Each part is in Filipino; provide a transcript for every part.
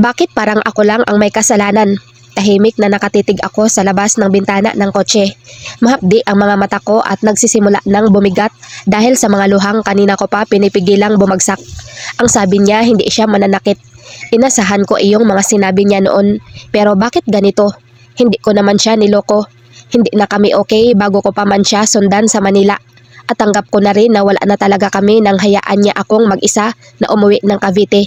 Bakit parang ako lang ang may kasalanan? Tahimik na nakatitig ako sa labas ng bintana ng kotse. Mahapdi ang mga mata ko at nagsisimula ng bumigat dahil sa mga luhang kanina ko pa pinipigilang bumagsak. Ang sabi niya hindi siya mananakit. Inasahan ko iyong mga sinabi niya noon, pero bakit ganito? Hindi ko naman siya niloko. Hindi na kami okay bago ko pa man siya sundan sa Manila. At tanggap ko na rin na wala na talaga kami nang hayaan niya akong mag-isa na umuwi ng Cavite.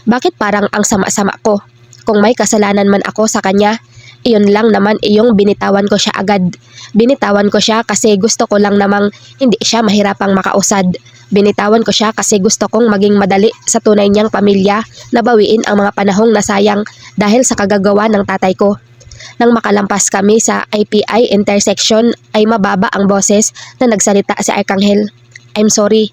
Bakit parang ang sama-sama ko? Kung may kasalanan man ako sa kanya, iyon lang naman iyong binitawan ko siya agad. Binitawan ko siya kasi gusto ko lang namang hindi siya mahirapang makausad. Binitawan ko siya kasi gusto kong maging madali sa tunay niyang pamilya na bawiin ang mga panahong nasayang dahil sa kagagawa ng tatay ko. Nang makalampas kami sa IPI intersection ay mababa ang boses na nagsalita si Arcangel. I'm sorry.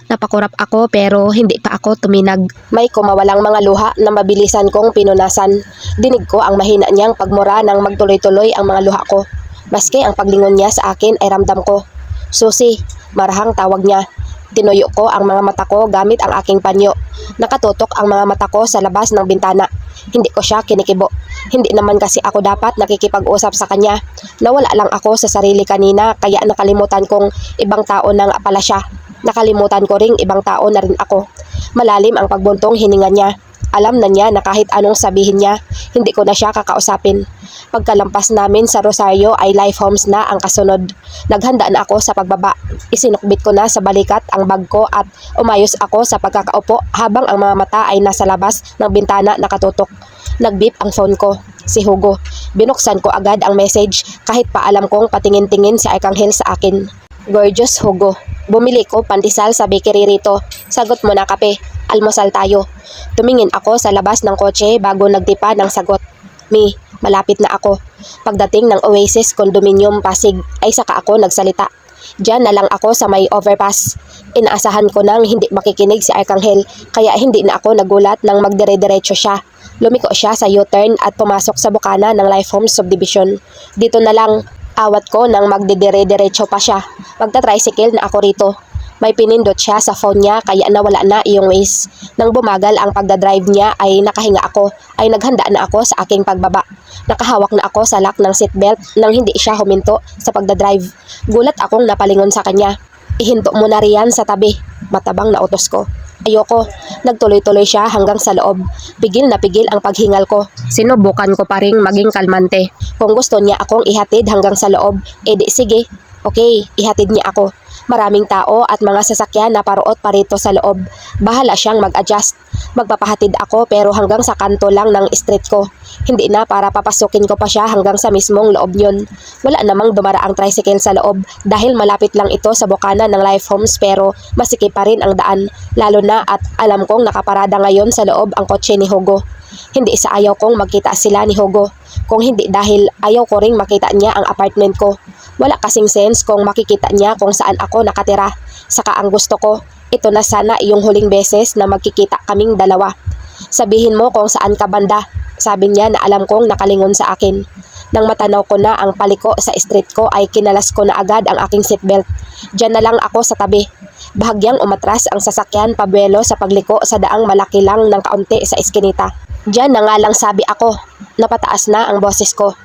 Napakurap ako pero hindi pa ako tuminag. May kumawalang mga luha na mabilisan kong pinunasan. Dinig ko ang mahina niyang pagmura nang magtuloy-tuloy ang mga luha ko. Maski ang paglingon niya sa akin ay ramdam ko. Susi, marahang tawag niya. Tinuyo ko ang mga mata ko gamit ang aking panyo. Nakatutok ang mga mata ko sa labas ng bintana. Hindi ko siya kinikibo. Hindi naman kasi ako dapat nakikipag-usap sa kanya. Nawala lang ako sa sarili kanina kaya nakalimutan kong ibang tao na nga pala siya. Nakalimutan ko ring ibang tao na rin ako. Malalim ang pagbuntong hininga niya. Alam na niya na kahit anong sabihin niya, hindi ko na siya kakausapin. Pagkalampas namin sa Rosario ay Life Homes na ang kasunod. Naghanda na ako sa pagbaba. Isinukbit ko na sa balikat ang bag ko at umayos ako sa pagkakaupo habang ang mga mata ay nasa labas ng bintana nakatutok. Nag-beep ang phone ko. Si Hugo. Binuksan ko agad ang message kahit pa alam kong patingin-tingin si Arcangel sa akin. Gorgeous Hugo. Bumili ko pandesal sa bakery rito. Sagot mo na kape. Almusal tayo. Tumingin ako sa labas ng kotse bago nagtipa ng sagot. Mi, malapit na ako. Pagdating ng Oasis Condominium Pasig ay saka ako nagsalita. Diyan na lang ako sa may overpass. Inaasahan ko nang hindi makikinig si Arcangel kaya hindi na ako nagulat nang magdire-diretso siya. Lumiko siya sa U-turn at pumasok sa bukana ng Life Homes Subdivision. Dito na lang. Awat ko nang magdidire-diretso pa siya. Magta-tricycle na ako rito. May pinindot siya sa phone niya kaya nawala na iyong ways. Nang bumagal ang pagdadrive niya ay nakahinga ako. Ay naghanda na ako sa aking pagbaba. Nakahawak na ako sa lock ng seatbelt nang hindi siya huminto sa pagdadrive. Gulat akong napalingon sa kanya. Ihinto mo na riyan sa tabi. Matabang na utos ko. Ayoko. Nagtuloy-tuloy siya hanggang sa loob. Pigil na pigil ang paghingal ko. Sinubukan ko pa ring maging kalmante. Kung gusto niya akong ihatid hanggang sa loob, edi sige. Okay, ihatid niya ako. Maraming tao at mga sasakyan na paruot parito sa loob. Bahala siyang mag-adjust. Magpapahatid ako pero hanggang sa kanto lang ng street ko. Hindi na para papasukin ko pa siya hanggang sa mismong loob yun. Wala namang dumaraang tricycle sa loob dahil malapit lang ito sa bukana ng Life Homes pero masikip pa rin ang daan. Lalo na at alam kong nakaparada ngayon sa loob ang kotse ni Hugo. Hindi sa ayaw kong magkita sila ni Hugo. Kung hindi dahil ayaw ko ring makita niya ang apartment ko. Wala kasing sense kung makikita niya kung saan ako nakatira. Saka ang gusto ko, ito na sana iyong huling beses na magkikita kaming dalawa. Sabihin mo kung saan ka banda. Sabi niya na alam kong nakalingon sa akin. Nang matanaw ko na ang paliko sa street ko ay kinalas ko na agad ang aking seatbelt. Diyan na lang ako sa tabi. Bahagyang umatras ang sasakyan pabuelo sa pagliko sa daang malaki lang ng kaunti sa eskinita. Diyan na nga lang sabi ako. Napataas na ang boses ko.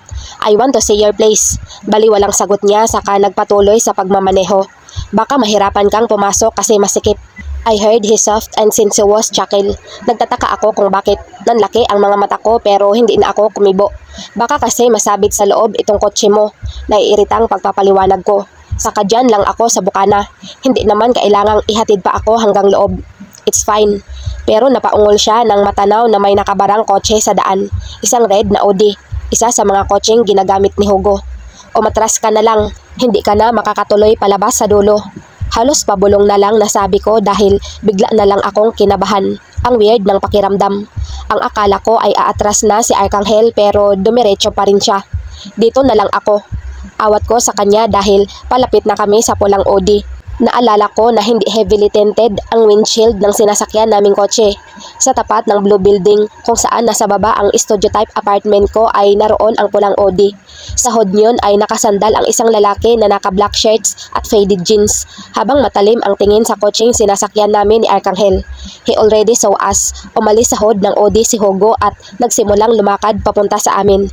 I want to see your place. Baliwalang sagot niya saka nagpatuloy sa pagmamaneho. Baka mahirapan kang pumasok kasi masikip. I heard his soft and sensuous chuckle. Nagtataka ako kung bakit nanlaki ang mga mata ko pero hindi na ako kumibo. Baka kasi masabit sa loob itong kotse mo. Naiiritang pagpapaliwanag ko. Saka dyan lang ako sa bukana. Hindi naman kailangang ihatid pa ako hanggang loob. It's fine. Pero napaungol siya nang matanaw na may nakabarang kotse sa daan. Isang red na Audi. Isa sa mga kotseng ginagamit ni Hugo. Umatras ka na lang. Hindi ka na makakatuloy palabas sa dulo. Halos pabulong na lang nasabi ko dahil bigla na lang akong kinabahan. Ang weird ng pakiramdam. Ang akala ko ay aatras na si Arcangel pero dumiretso pa rin siya. Dito na lang ako. Awat ko sa kanya dahil palapit na kami sa pulang Audi. Naalala ko na hindi heavily tinted ang windshield ng sinasakyan naming kotse. Sa tapat ng blue building kung saan nasa baba ang studio type apartment ko ay naroon ang pulang Audi. Sa hood niyon ay nakasandal ang isang lalaki na naka-black shirts at faded jeans habang matalim ang tingin sa kotseng sinasakyan namin ni Arcangel. He already saw us. Umalis sa hood ng Audi si Hugo at nagsimulang lumakad papunta sa amin.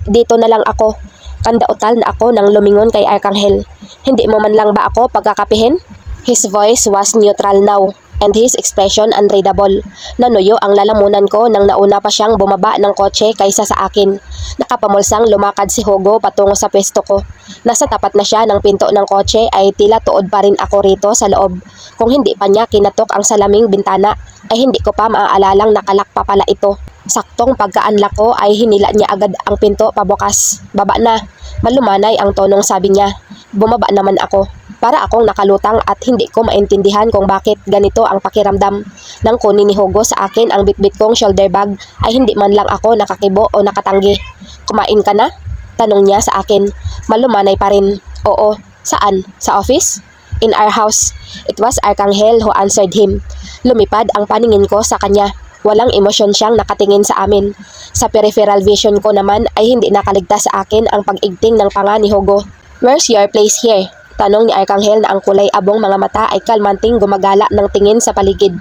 Dito na lang ako. Kandautal na ako nang lumingon kay Arcangel. Hindi mo man lang ba ako pagkakapihin? His voice was neutral now, and his expression unreadable. Nanuyo ang lalamunan ko nang nauna pa siyang bumaba ng kotse kaysa sa akin. Nakapamulsang lumakad si Hugo patungo sa pwesto ko. Nasa tapat na siya ng pinto ng kotse ay tila tuod pa rin ako rito sa loob. Kung hindi pa niya kinatok ang salaming bintana, ay hindi ko pa maaalalang nakalak pa pala ito. Saktong pagkaanlak ko ay hinila niya agad ang pinto pabukas. Baba na. Malumanay ang tonong sabi niya. Bumaba naman ako. Para akong nakalutang at hindi ko maintindihan kung bakit ganito ang pakiramdam. Nang kunin ni Hugo sa akin ang bitbit kong shoulder bag ay hindi man lang ako nakakibo o nakatanggi. Kumain ka na? Tanong niya sa akin. Malumanay pa rin. Oo. Saan? Sa office? In our house. It was Arcangel who answered him. Lumipad ang paningin ko sa kanya. Walang emosyon siyang nakatingin sa amin. Sa peripheral vision ko naman ay hindi nakaligtas sa akin ang pag-igting ng panga ni Hugo. Where's your place here? Tanong ni Arcangel na ang kulay abong mga mata ay kalmanting gumagala ng tingin sa paligid.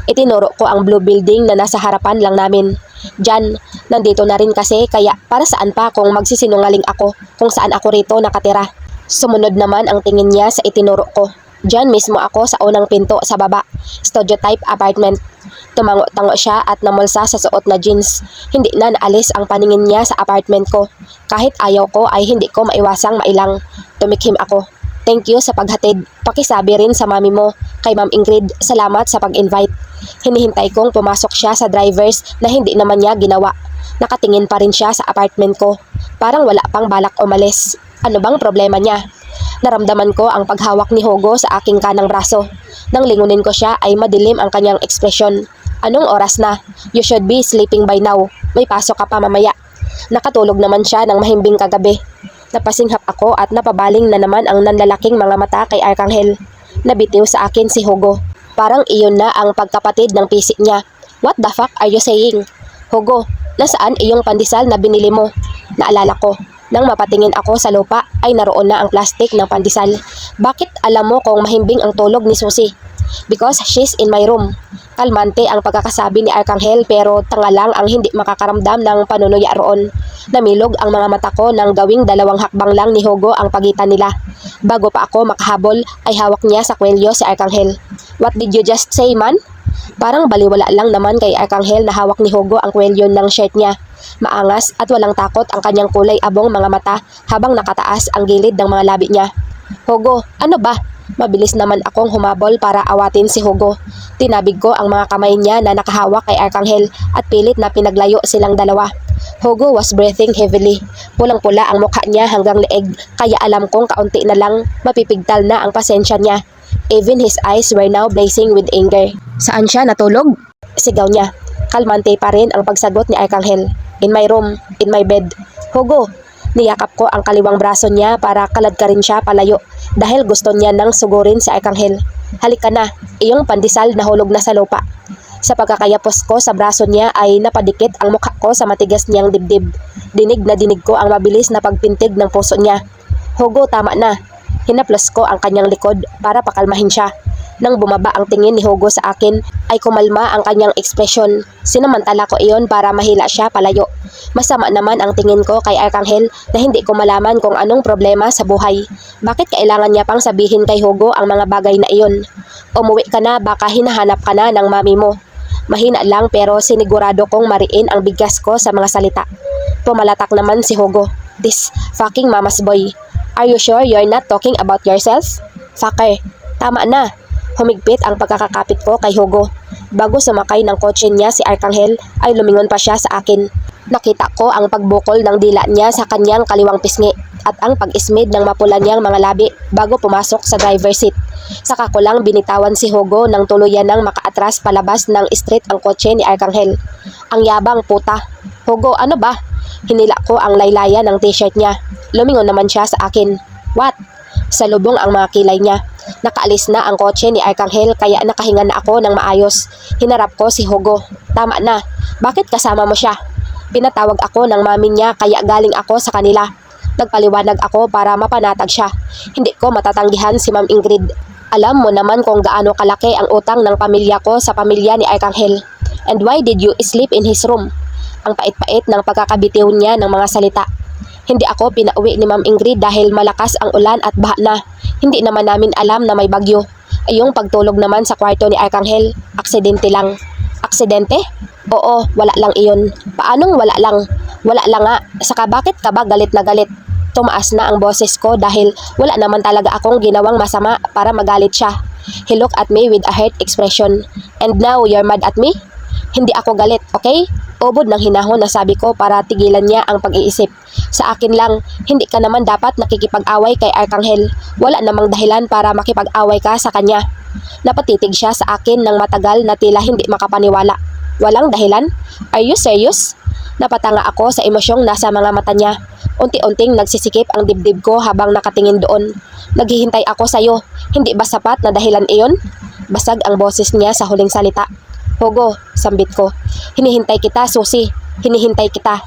Itinuro ko ang blue building na nasa harapan lang namin. Diyan, nandito na rin kasi kaya para saan pa kung magsisinungaling ako kung saan ako rito nakatira. Sumunod naman ang tingin niya sa itinuro ko. Diyan mismo ako sa unang pinto sa baba, studio type apartment. Tumango-tango siya at namulsa sa suot na jeans. Hindi na naalis ang paningin niya sa apartment ko. Kahit ayaw ko ay hindi ko maiwasang mailang. Tumikhim ako. Thank you sa paghatid. Pakisabi rin sa mami mo. Kay Ma'am Ingrid, salamat sa pag-invite. Hinihintay kong pumasok siya sa drivers na hindi naman niya ginawa. Nakatingin pa rin siya sa apartment ko. Parang wala pang balak umalis. Ano bang problema niya? Naramdaman ko ang paghawak ni Hugo sa aking kanang braso. Nang lingunin ko siya ay madilim ang kanyang ekspresyon. Anong oras na? You should be sleeping by now. May pasok ka pa mamaya. Nakatulog naman siya ng mahimbing kagabi. Napasinghap ako at napabaling na naman ang nanlalaking mga mata kay Arcangel. Nabitiw sa akin si Hugo. Parang iyon na ang pagkapatid ng pisik niya. What the fuck are you saying? Hugo, nasaan iyong pandesal na binili mo? Naalala ko. Nang mapatingin ako sa lupa ay naroon na ang plastik ng pandesal. Bakit alam mo kung mahimbing ang tulog ni Susie? Because she's in my room. Kalmante ang pagkakasabi ni Arcangel pero tanga lang ang hindi makakaramdam ng panunuya roon. Namilog ang mga mata ko nang gawing dalawang hakbang lang ni Hugo ang pagitan nila. Bago pa ako makahabol ay hawak niya sa kwelyo si Arcangel. What did you just say, man? Parang baliwala lang naman kay Arcangel na hawak ni Hugo ang kwelyo ng shirt niya. Maangas at walang takot ang kanyang kulay abong mga mata habang nakataas ang gilid ng mga labi niya. Hugo, ano ba? Mabilis naman akong humabol para awatin si Hugo. Tinabig ko ang mga kamay niya na nakahawak kay Arcangel at pilit na pinaglayo silang dalawa. Hugo was breathing heavily. Pulang-pula ang mukha niya hanggang leeg kaya alam kong kaunti na lang mapipigtal na ang pasensya niya. Even his eyes were now blazing with anger. Saan siya natulog? Sigaw niya. Kalmante pa rin ang pagsagot ni Arcangel. In my room, in my bed. Hugo, niyakap ko ang kaliwang braso niya para kalad ka rin siya palayo dahil gusto niya nang sugurin si Arcangel. Halika na, iyong pandesal nahulog na sa lupa. Sa pagkakayapos ko sa braso niya ay napadikit ang mukha ko sa matigas niyang dibdib. Dinig na dinig ko ang mabilis na pagpintig ng puso niya. Hugo, tama na. Hinaplos ko ang kanyang likod para pakalmahin siya. Nang bumaba ang tingin ni Hugo sa akin, ay kumalma ang kanyang ekspresyon. Sinamantala ko iyon para mahila siya palayo. Masama naman ang tingin ko kay Arcangel na hindi ko malaman kung anong problema sa buhay. Bakit kailangan niya pang sabihin kay Hugo ang mga bagay na iyon? Umuwi ka na, baka hinahanap ka na ng mami mo. Mahina lang pero sinigurado kong mariin ang bigkas ko sa mga salita. Pumalatak naman si Hugo. This fucking mama's boy. Are you sure you're not talking about yourself? Fucker, tama na. Humigpit ang pagkakakapit ko kay Hugo. Bago sumakay ng kotse niya si Arcangel ay lumingon pa siya sa akin. Nakita ko ang pagbukol ng dila niya sa kanyang kaliwang pisngi at ang pag-ismid ng mapula niyang mga labi bago pumasok sa driver seat. Saka ko lang binitawan si Hugo nang tuluyan ng makaatras palabas ng street ang kotse ni Arcangel. Ang yabang puta. Hugo, ano ba? Hinila ko ang laylayan ng t-shirt niya. Lumingon naman siya sa akin. What? Salubong ang mga kilay niya. Nakaalis na ang kotse ni Arcangel kaya nakahinga na ako ng maayos. Hinarap ko si Hugo. Tama na. Bakit kasama mo siya? Pinatawag ako ng mami niya kaya galing ako sa kanila. Nagpaliwanag ako para mapanatag siya. Hindi ko matatanggihan si Ma'am Ingrid. Alam mo naman kung gaano kalaki ang utang ng pamilya ko sa pamilya ni Arcangel. And why did you sleep in his room? Ang pait-pait ng pagkakabitiw niya ng mga salita. Hindi ako pinauwi ni Ma'am Ingrid dahil malakas ang ulan at baha na. Hindi naman namin alam na may bagyo. Ay yung pagtulog naman sa kwarto ni Arcangel, aksidente lang. Aksidente? Oo, wala lang iyon. Paanong wala lang? Wala lang nga. Saka bakit ka ba galit na galit? Tumaas na ang boses ko dahil wala naman talaga akong ginawang masama para magalit siya. He looked at me with a hurt expression. And now you're mad at me? Hindi ako galit, okay? Ubod ng hinahon na sabi ko para tigilan niya ang pag-iisip. Sa akin lang, hindi ka naman dapat nakikipag-away kay Arcangel. Wala namang dahilan para makipag-away ka sa kanya. Napatitig siya sa akin ng matagal na tila hindi makapaniwala. Walang dahilan? Are you serious? Napatanga ako sa emosyong nasa mga mata niya. Unti-unting nagsisikip ang dibdib ko habang nakatingin doon. Naghihintay ako sa'yo. Hindi ba sapat na dahilan iyon? Basag ang boses niya sa huling salita. Hugo, sambit ko. Hinihintay kita, Susi. Hinihintay kita.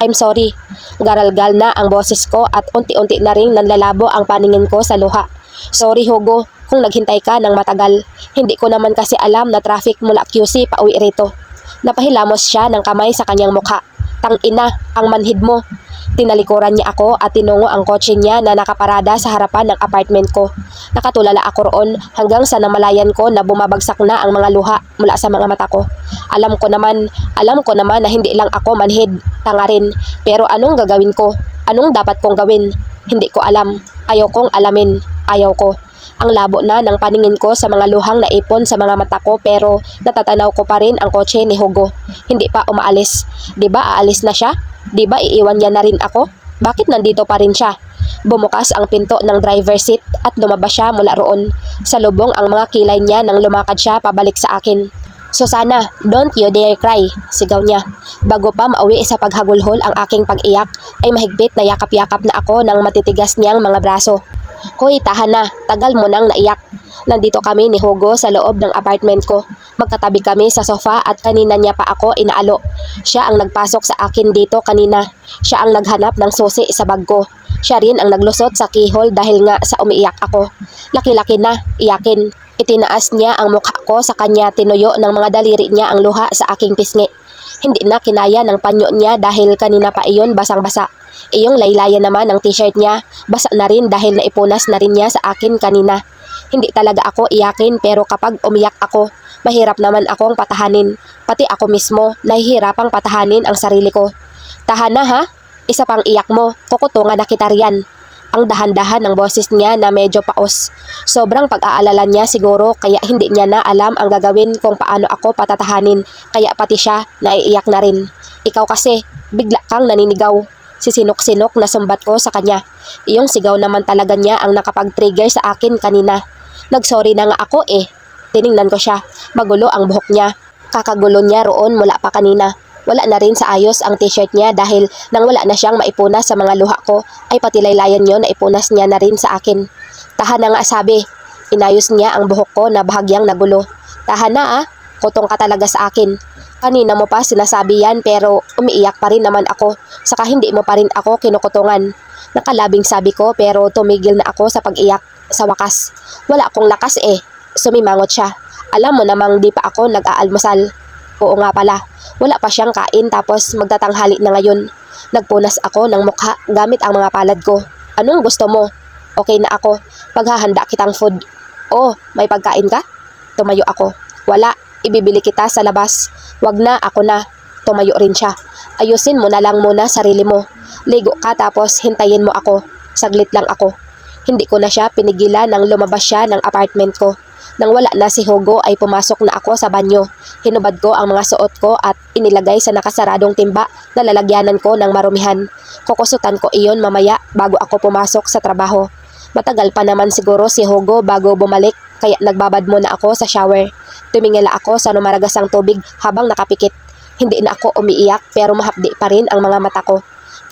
I'm sorry. Garalgal na ang boses ko at unti-unti na ring nanlalabo ang paningin ko sa luha. Sorry, Hugo, kung naghintay ka ng matagal. Hindi ko naman kasi alam na traffic mula QC pa uwi rito. Napahilamos siya ng kamay sa kanyang mukha. Tang-ina, ang manhid mo. Tinalikuran niya ako at tinungo ang kotse niya na nakaparada sa harapan ng apartment ko. Nakatulala ako roon hanggang sa namalayan ko na bumabagsak na ang mga luha mula sa mga mata ko. Alam ko naman na hindi lang ako manhid, tanga rin. Pero anong gagawin ko? Anong dapat kong gawin? Hindi ko alam. Ayaw kong alamin. Ayaw ko. Ang labo na ng paningin ko sa mga luhang naipon sa mga mata ko pero natatanaw ko pa rin ang kotse ni Hugo. Hindi pa umaalis. Diba aalis na siya? Diba iiwan niya na rin ako? Bakit nandito pa rin siya? Bumukas ang pinto ng driver seat at lumabas siya mula roon. Salubong ang mga kilay niya nang lumakad siya pabalik sa akin. Susana, don't you dare cry, sigaw niya. Bago pa mauwi sa paghagulhol ang aking pag-iyak, ay mahigpit na yakap-yakap na ako ng matitigas niyang mga braso. Hoy, tahan na, tagal mo nang naiyak. Nandito kami ni Hugo sa loob ng apartment ko. Magkatabi kami sa sofa at kanina niya pa ako inaalo. Siya ang nagpasok sa akin dito kanina. Siya ang naghanap ng susi sa bag ko. Siya rin ang naglusot sa keyhole dahil nga sa umiiyak ako. Laki-laki na, iyakin. Itinaas niya ang mukha ko sa kanya, tinuyo ng mga daliri niya ang luha sa aking pisngi. Hindi na kinaya ng panyo niya dahil kanina pa iyon basang-basa. Iyong laylayan naman ang t-shirt niya, basa na rin dahil naipunas na rin niya sa akin kanina. Hindi talaga ako iyakin pero kapag umiyak ako, mahirap naman akong patahanin. Pati ako mismo, nahihirapang patahanin ang sarili ko. Tahan na ha? Isa pang iyak mo, kukutungan na kita riyan. Ang dahan-dahan ng boses niya na medyo paos. Sobrang pag-aalala niya siguro kaya hindi niya na alam ang gagawin kung paano ako patatahanin. Kaya pati siya naiiyak na rin. Ikaw kasi, bigla kang naninigaw. Sisinok-sinok na sumbat ko sa kanya. Iyong sigaw naman talaga niya ang nakapag-trigger sa akin kanina. Nagsorry na nga ako eh. Tiningnan ko siya. Magulo ang buhok niya. Kakagulo niya roon mula pa kanina. Wala na rin sa ayos ang t-shirt niya dahil nang wala na siyang maipunas sa mga luha ko ay pati laylayan niyo na ipunas niya na rin sa akin. Tahan na nga sabi. Inayos niya ang buhok ko na bahagyang nagulo. Tahan na ah. Kutong ka talaga sa akin. Kanina mo pa sinasabi yan pero umiiyak pa rin naman ako. Saka hindi mo pa rin ako kinukutungan. Nakalabing sabi ko pero tumigil na ako sa pag-iyak. Sa wakas. Wala akong lakas eh. Sumimangot siya. Alam mo namang di pa ako nag-aalmusal. Oo nga pala. Wala pa siyang kain tapos magtatanghali na ngayon. Nagpunas ako ng mukha gamit ang mga palad ko. Anong gusto mo? Okay na ako. Paghahanda kitang food. Oh, may pagkain ka? Tumayo ako. Wala. Ibibili kita sa labas. Wag na, ako na. Tumayo rin siya. Ayusin mo na lang muna sarili mo. Ligo ka tapos hintayin mo ako. Saglit lang ako. Hindi ko na siya pinigilan nang lumabas siya ng apartment ko. Nang wala na si Hugo ay pumasok na ako sa banyo. Hinubad ko ang mga suot ko at inilagay sa nakasaradong timba na lalagyanan ko ng marumihan. Kukusutan ko iyon mamaya bago ako pumasok sa trabaho. Matagal pa naman siguro si Hugo bago bumalik kaya nagbabad muna ako sa shower. Tumingala ako sa numaragasang tubig habang nakapikit. Hindi na ako umiiyak pero mahapdi pa rin ang mga mata ko.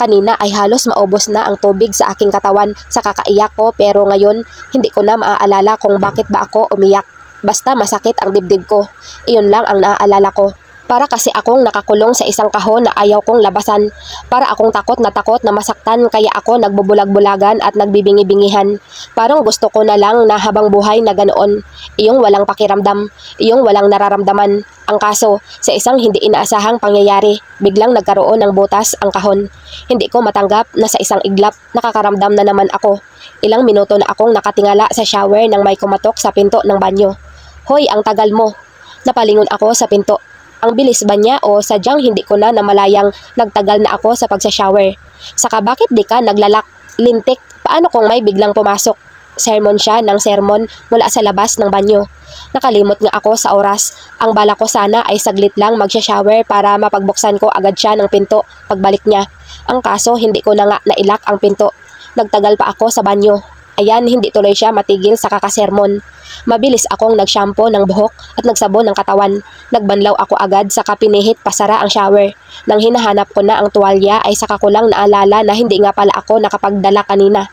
Kanina ay halos maubos na ang tubig sa aking katawan sa kakaiyak ko, pero ngayon hindi ko na maaalala kung bakit ba ako umiyak. Basta masakit ang dibdib ko. Iyon lang ang naaalala ko. Para kasi akong nakakulong sa isang kahon na ayaw kong labasan. Para akong takot na masaktan, kaya ako nagbubulag-bulagan at nagbibingi-bingihan. Parang gusto ko na lang na habang buhay na ganoon. Iyong walang pakiramdam, iyong walang nararamdaman. Ang kaso, sa isang hindi inaasahang pangyayari, biglang nagkaroon ng butas ang kahon. Hindi ko matanggap na sa isang iglap, nakakaramdam na naman ako. Ilang minuto na akong nakatingala sa shower nang may kumatok sa pinto ng banyo. Hoy, ang tagal mo. Napalingon ako sa pinto. Ang bilis ba niya o sadyang hindi ko na namalayang nagtagal na ako sa pagsashower? Saka bakit di ka naglalak? Lintik, paano kung may biglang pumasok? Sermon siya ng sermon mula sa labas ng banyo. Nakalimot nga ako sa oras. Ang bala ko sana ay saglit lang magsha-shower para mapagbuksan ko agad siya ng pinto pagbalik niya. Ang kaso hindi ko na nga nailak ang pinto. Nagtagal pa ako sa banyo. Ayan, hindi tuloy siya matigil sa kakasermon. Mabilis akong nagshampoo ng buhok at nagsabon ng katawan. Nagbanlaw ako agad saka pinihit pasara ang shower. Nang hinahanap ko na ang tuwalya ay saka ko lang naalala na hindi nga pala ako nakapagdala kanina.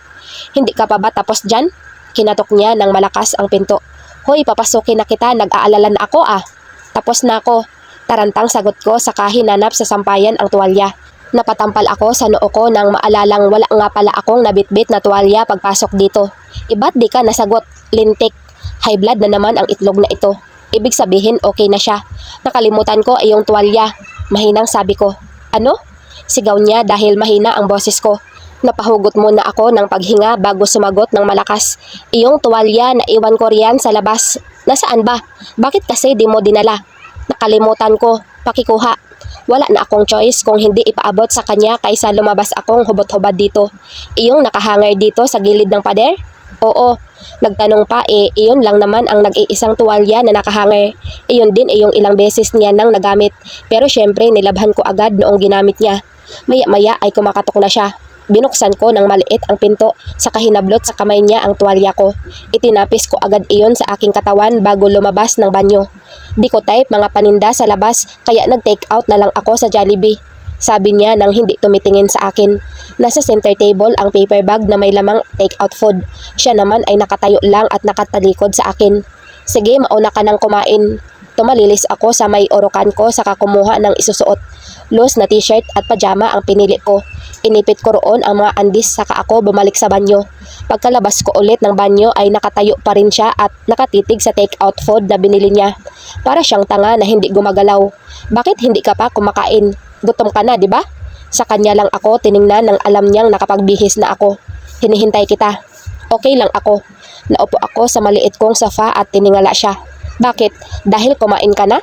Hindi ka pa ba tapos dyan? Kinatok niya ng malakas ang pinto. Hoy, papasukin na kita, nag-aalala na ako ah. Tapos na ako. Tarantang sagot ko saka hinanap sa sampayan ang tuwalya. Napatampal ako sa noo ko nang maalalang wala nga pala akong nabitbit na tuwalya pagpasok dito. Iba't di ka nasagot, lintik. High blood na naman ang itlog na ito. Ibig sabihin okay na siya. Nakalimutan ko ay yung tuwalya. Mahinang sabi ko. Ano? Sigaw niya dahil mahina ang boses ko. Napahugot muna ako ng paghinga bago sumagot ng malakas. Iyong tuwalya na iwan ko riyan sa labas. Nasaan ba? Bakit kasi di mo dinala? Nakalimutan ko. Pakikuha. Wala na akong choice kung hindi ipaabot sa kanya kaysa lumabas akong hubot-hubad dito. Iyong nakahanger dito sa gilid ng pader? Oo. Nagtanong pa iyon lang naman ang nag-iisang tuwalya na nakahanger. Iyon din iyong ilang beses niya nang nagamit. Pero syempre nilabhan ko agad noong ginamit niya. Maya-maya ay kumakatok na siya. Binuksan ko ng maliit ang pinto, saka hinablot sa kamay niya ang tuwalya ko. Itinapis ko agad iyon sa aking katawan bago lumabas ng banyo. Di ko type mga paninda sa labas kaya nag-take out na lang ako sa Jollibee. Sabi niya nang hindi tumitingin sa akin. Nasa center table ang paper bag na may lamang take out food. Siya naman ay nakatayo lang at nakatalikod sa akin. Sige, mauna ka nang kumain. Tumalilis ako sa may orokan ko saka kumuha ng isusuot. Loose na t-shirt at pajama ang pinili ko. Inipit ko roon ang mga andis saka ako bumalik sa banyo. Pagkalabas ko ulit ng banyo ay nakatayo pa rin siya at nakatitig sa take-out food na binili niya. Para siyang tanga na hindi gumagalaw. Bakit hindi ka pa kumakain? Gutom ka na, di ba? Sa kanya lang ako tiningnan nang alam niyang nakapagbihis na ako. Hinihintay kita. Okay lang ako. Naupo ako sa maliit kong sofa at tiningala siya. Bakit? Dahil kumain ka na?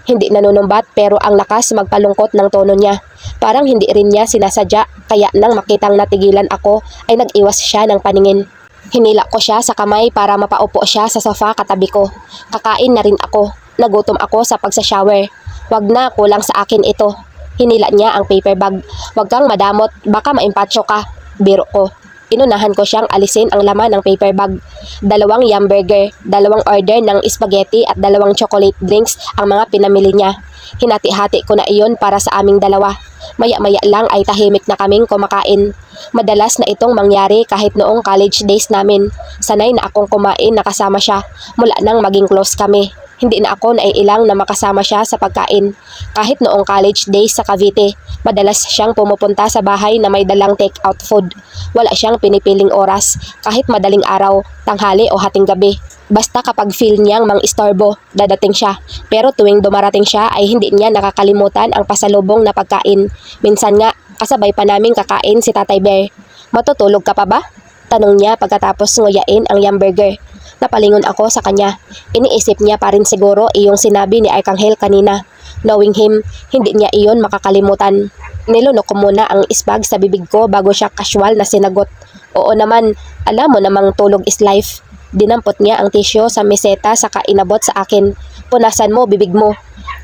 Hindi nanunumbat pero ang lakas magpalungkot ng tono niya. Parang hindi rin niya sinasadya kaya nang makitang natigilan ako ay nag-iwas siya ng paningin. Hinila ko siya sa kamay para mapaupo siya sa sofa katabi ko. Kakain na rin ako. Nagutom ako sa pagsashower. Wag na, kulang sa akin ito. Hinila niya ang paper bag. Wag kang madamot, baka maimpatso ka. Biro ko. Inunahan ko siyang alisin ang laman ng paper bag. 2 yum burger, 2 order ng spaghetti at 2 chocolate drinks ang mga pinamili niya. Hinati-hati ko na iyon para sa aming dalawa. Maya-maya lang ay tahimik na kaming kumakain. Madalas na itong mangyari kahit noong college days namin. Sanay na akong kumain na kasama siya mula nang maging close kami. Hindi na ako naiilang na makasama siya sa pagkain. Kahit noong college days sa Cavite, madalas siyang pumupunta sa bahay na may dalang take-out food. Wala siyang pinipiling oras, kahit madaling araw, tanghali o hating gabi. Basta kapag feel niyang mang-istorbo, dadating siya. Pero tuwing dumarating siya ay hindi niya nakakalimutan ang pasalubong na pagkain. Minsan nga, kasabay pa naming kakain si Tatay Bear. Matutulog ka pa ba? Tanong niya pagkatapos nguyain ang yum burger. Napalingon ako sa kanya. Iniisip niya pa rin siguro iyong sinabi ni Arkanghel kanina. Knowing him, hindi niya iyon makakalimutan. Nilunok ko muna ang isbag sa bibig ko bago siya casual na sinagot. Oo naman, alam mo namang tulog is life. Dinampot niya ang tisyo sa meseta saka inabot sa akin. Punasan mo bibig mo.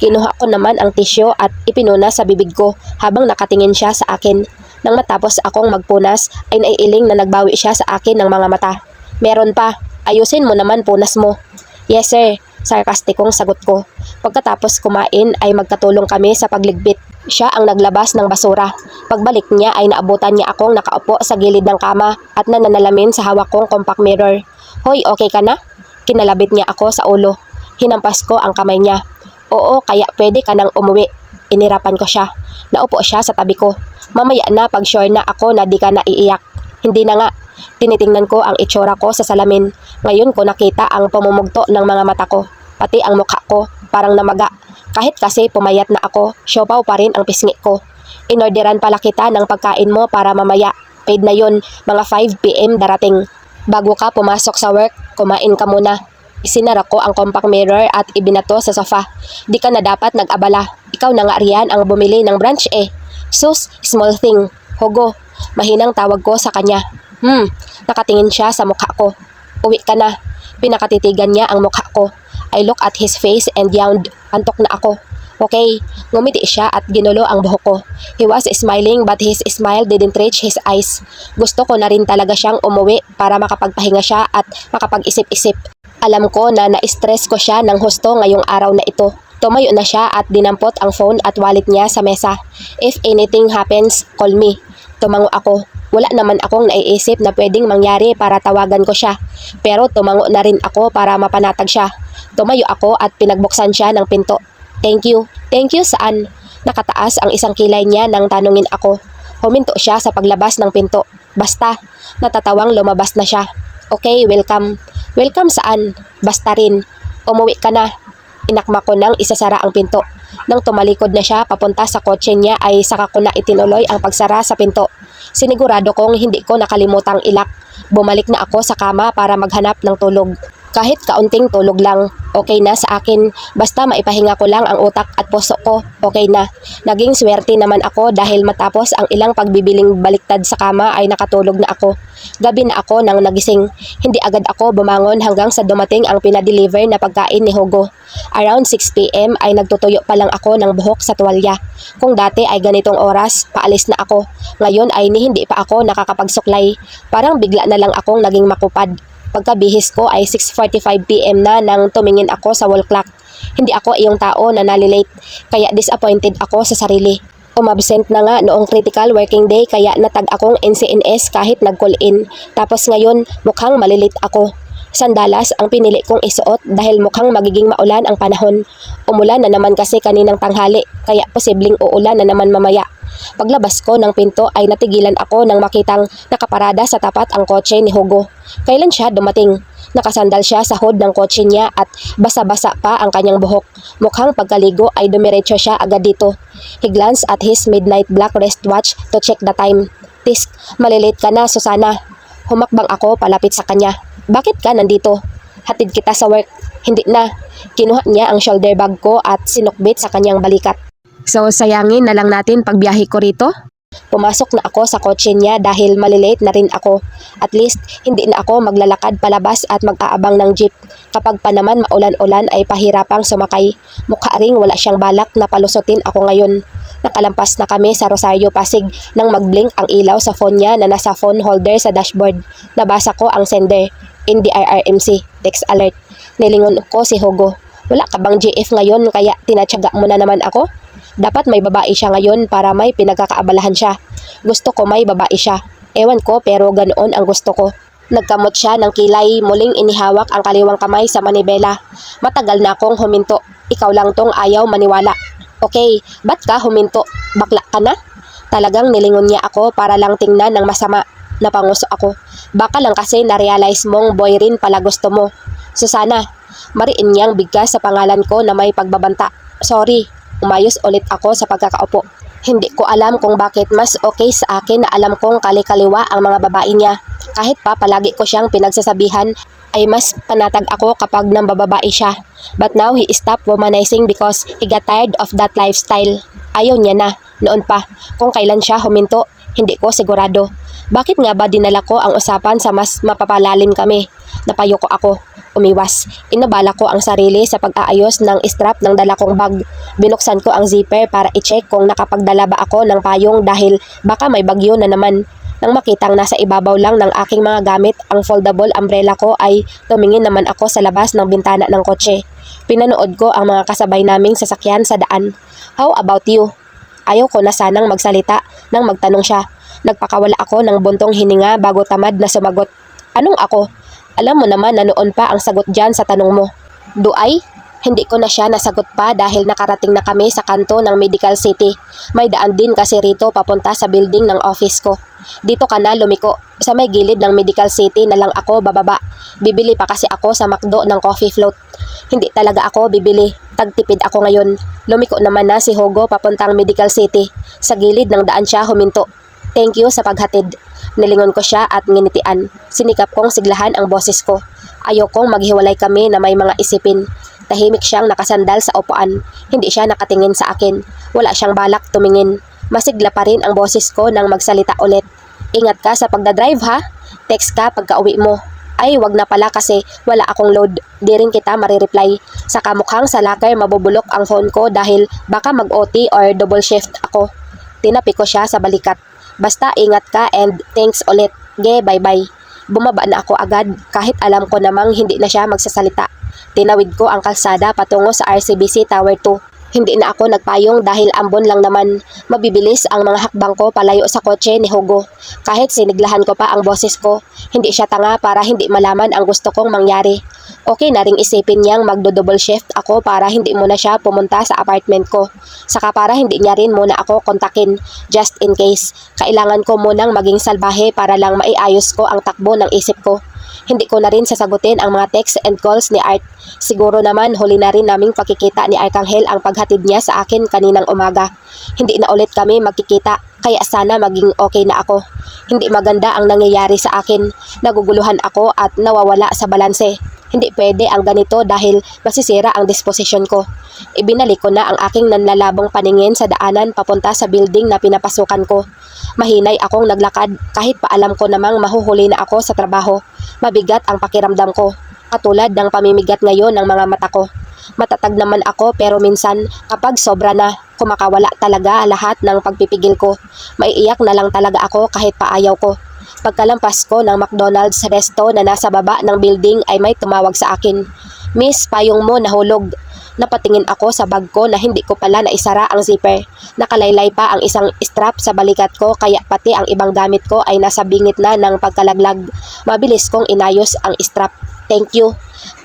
Kinuha ko naman ang tisyo at ipinuna sa bibig ko habang nakatingin siya sa akin. Nang matapos akong magpunas ay naiiling na nagbawi siya sa akin ng mga mata. Meron pa. Ayusin mo naman punas mo. Yes sir, sarkastikong sagot ko. Pagkatapos kumain ay magkatulong kami sa pagligbit. Siya ang naglabas ng basura. Pagbalik niya ay naabutan niya akong nakaupo sa gilid ng kama at nananalamin sa hawak kong compact mirror. Hoy, okay ka na? Kinalabit niya ako sa ulo. Hinampas ko ang kamay niya. Oo, kaya pwede ka nang umuwi. Inirapan ko siya. Naupo siya sa tabi ko. Mamaya na pag sure na ako na di ka na iiyak. Hindi na nga. Tinitingnan ko ang itsura ko sa salamin. Ngayon ko nakita ang pamumugto ng mga mata ko. Pati ang mukha ko, parang namaga. Kahit kasi pumayat na ako, siopaw pa rin ang pisngi ko. Inorderan pala kita ng pagkain mo para mamaya. Paid na yun, mga 5 PM darating. Bago ka pumasok sa work, kumain ka muna. Isinara ko ang compact mirror at ibinato sa sofa. Di ka na dapat nag-abala. Ikaw na nga riyan ang bumili ng brunch eh. Sus, small thing. Hugo, mahinang tawag ko sa kanya. Nakatingin siya sa mukha ko. Uwi ka na. Pinakatitigan niya ang mukha ko. I look at his face and yawned. Antok na ako. Okay, ngumiti siya at ginulo ang buhok ko. He was smiling but his smile didn't reach his eyes. Gusto ko na rin talaga siyang umuwi para makapagpahinga siya at makapag-isip-isip. Alam ko na na-stress ko siya ng husto ngayong araw na ito. Tumayo na siya at dinampot ang phone at wallet niya sa mesa. If anything happens, call me. Tumango ako. Wala naman akong naiisip na pwedeng mangyari para tawagan ko siya. Pero tumango na rin ako para mapanatag siya. Tumayo ako at pinagbuksan siya ng pinto. Thank you. Thank you saan? Nakataas ang isang kilay niya nang tanungin ako. Huminto siya sa paglabas ng pinto. Basta. Natatawang lumabas na siya. Okay, welcome. Welcome saan? Basta rin. Umuwi ka na. Inakma ko nang isasara ang pinto. Nang tumalikod na siya papunta sa kotse niya ay saka ko na itinuloy ang pagsara sa pinto. Sinigurado kong hindi ko nakalimutang ilak. Bumalik na ako sa kama para maghanap ng tulog. Kahit kaunting tulog lang, okay na sa akin. Basta maipahinga ko lang ang utak at puso ko, okay na. Naging swerte naman ako dahil matapos ang ilang pagbibiling baliktad sa kama ay nakatulog na ako. Gabi na ako nang nagising. Hindi agad ako bumangon hanggang sa dumating ang pinadeliver na pagkain ni Hugo. Around 6 PM ay nagtutuyo pa lang ako ng buhok sa tuwalya. Kung dati ay ganitong oras, paalis na ako. Ngayon ay hindi pa ako nakakapagsuklay. Parang bigla na lang akong naging makupad. Pagkabihis ko ay 6:45 PM na nang tumingin ako sa wall clock. Hindi ako iyong tao na nalilate, kaya disappointed ako sa sarili. Umabsent na nga noong critical working day kaya natag akong NCNS kahit nag-call in. Tapos ngayon mukhang malilate ako. Sandalas ang pinili kong isuot dahil mukhang magiging maulan ang panahon. Umulan na naman kasi kaninang tanghali kaya posibleng uulan na naman mamaya. Paglabas ko ng pinto ay natigilan ako nang makitang nakaparada sa tapat ang kotse ni Hugo. Kailan siya dumating? Nakasandal siya sa hood ng kotse niya at basa-basa pa ang kanyang buhok. Mukhang pagkaligo ay dumiretso siya agad dito. He glanced at his midnight black wristwatch to check the time. Tisk, malilate ka na, Susana. Humakbang ako palapit sa kanya. Bakit ka nandito? Hatid kita sa work. Hindi na. Kinuha niya ang shoulder bag ko at sinukbit sa kanyang balikat. So sayangin na lang natin pagbiyahe ko rito? Pumasok na ako sa kotse niya dahil malilate na rin ako. At least, hindi na ako maglalakad palabas at mag-aabang ng jeep. Kapag pa naman maulan-ulan ay pahirapang sumakay. Mukha ring wala siyang balak na palusutin ako ngayon. Nakalampas na kami sa Rosario, Pasig nang mag-blink ang ilaw sa phone niya na nasa phone holder sa dashboard. Nabasa ko ang sender. NDIRMC, text alert. Nilingon ko si Hugo. Wala ka bang GF ngayon kaya tinatsaga mo na naman ako? Dapat may babae siya ngayon para may pinagkakaabalahan siya. Gusto ko may babae siya. Ewan ko pero ganoon ang gusto ko. Nagkamot siya ng kilay, muling inihawak ang kaliwang kamay sa manibela. Matagal na akong huminto. Ikaw lang tong ayaw maniwala. Okay, ba't ka huminto? Bakla ka na? Talagang nilingon niya ako para lang tingnan ng masama. Napanguso ako. Baka lang kasi na-realize mong boy rin pala gusto mo. Susana, mariin niyang bigkas sa pangalan ko na may pagbabanta. Sorry. Umayos ulit ako sa pagkakaupo. Hindi ko alam kung bakit mas okay sa akin na alam kong kali-kaliwa ang mga babae niya. Kahit pa palagi ko siyang pinagsasabihan ay mas panatag ako kapag nambababae siya. But now he stopped womanizing because he got tired of that lifestyle. Ayaw niya na, noon pa. Kung kailan siya huminto, hindi ko sigurado. Bakit nga ba dinala ko ang usapan sa mas mapapalalim kami? Napayoko ako. Umiwas. Inabala ko ang sarili sa pag-aayos ng strap ng dala kong bag. Binuksan ko ang zipper para i-check kung nakapagdala ba ako ng payong dahil baka may bagyo na naman. Nang makitang nasa ibabaw lang ng aking mga gamit ang foldable umbrella ko ay tumingin naman ako sa labas ng bintana ng kotse. Pinanood ko ang mga kasabay naming sasakyan sa daan. How about you? Ayaw ko na sanang magsalita nang magtanong siya. Nagpakawala ako ng buntong hininga bago tamad na sumagot. Anong ako? Alam mo naman na noon pa ang sagot dyan sa tanong mo. Do I? Hindi ko na siya nasagot pa dahil nakarating na kami sa kanto ng Medical City. May daan din kasi rito papunta sa building ng office ko. Dito ka na lumiko. Sa may gilid ng Medical City na lang ako bababa. Bibili pa kasi ako sa McDo ng coffee float. Hindi talaga ako bibili. Tagtipid ako ngayon. Lumiko naman na si Hugo papuntang Medical City. Sa gilid ng daan siya huminto. Thank you sa paghatid. Nilingon ko siya at nginitian. Sinikap kong siglahan ang boses ko. Ayokong maghiwalay kami na may mga isipin. Tahimik siyang nakasandal sa upuan. Hindi siya nakatingin sa akin. Wala siyang balak tumingin. Masigla pa rin ang boses ko nang magsalita ulit. Ingat ka sa pagdadrive ha? Text ka pagka uwi mo. Ay, wag na pala kasi wala akong load. Di rin kita marireply. Sa kamukhang sa locker mabubulok ang phone ko dahil baka mag-OT or double shift ako. Tinapi ko siya sa balikat. Basta ingat ka and thanks ulit. Bye-bye. Bumaba na ako agad kahit alam ko namang hindi na siya magsasalita. Tinawid ko ang kalsada patungo sa RCBC Tower 2. Hindi na ako nagpayong dahil ambon lang naman. Mabibilis ang mga hakbang ko palayo sa kotse ni Hugo. Kahit siniglahan ko pa ang boses ko, hindi siya tanga para hindi malaman ang gusto kong mangyari. Okay na ring isipin niyang magdo-double shift ako para hindi muna siya pumunta sa apartment ko. Saka para hindi niya rin muna ako kontakin, just in case. Kailangan ko munang maging salbahe para lang maiayos ko ang takbo ng isip ko. Hindi ko na rin sasagutin ang mga texts and calls ni Art. Siguro naman huli na rin naming pagkikita ni Arcangel ang paghatid niya sa akin kaninang umaga. Hindi na ulit kami magkikita, kaya sana maging okay na ako. Hindi maganda ang nangyayari sa akin. Naguguluhan ako at nawawala sa balanse. Hindi pwede ang ganito dahil masisira ang disposisyon ko. Ibinalik ko na ang aking nanlalabong paningin sa daanan papunta sa building na pinapasukan ko. Mahinay akong naglakad kahit pa alam ko namang mahuhuli na ako sa trabaho. Mabigat ang pakiramdam ko, katulad ng pamimigat ngayon ng mga mata ko. Matatag naman ako pero minsan kapag sobra na, kumakawala talaga lahat ng pagpipigil ko. Maiiyak na lang talaga ako kahit paayaw ko. Pagkalampas ko ng McDonald's resto na nasa baba ng building ay may tumawag sa akin. Miss, payong mo nahulog. Napatingin ako sa bag ko na hindi ko pala naisara ang zipper. Nakalaylay pa ang isang strap sa balikat ko kaya pati ang ibang gamit ko ay nasa bingit na ng pagkalaglag. Mabilis kong inayos ang strap. Thank you.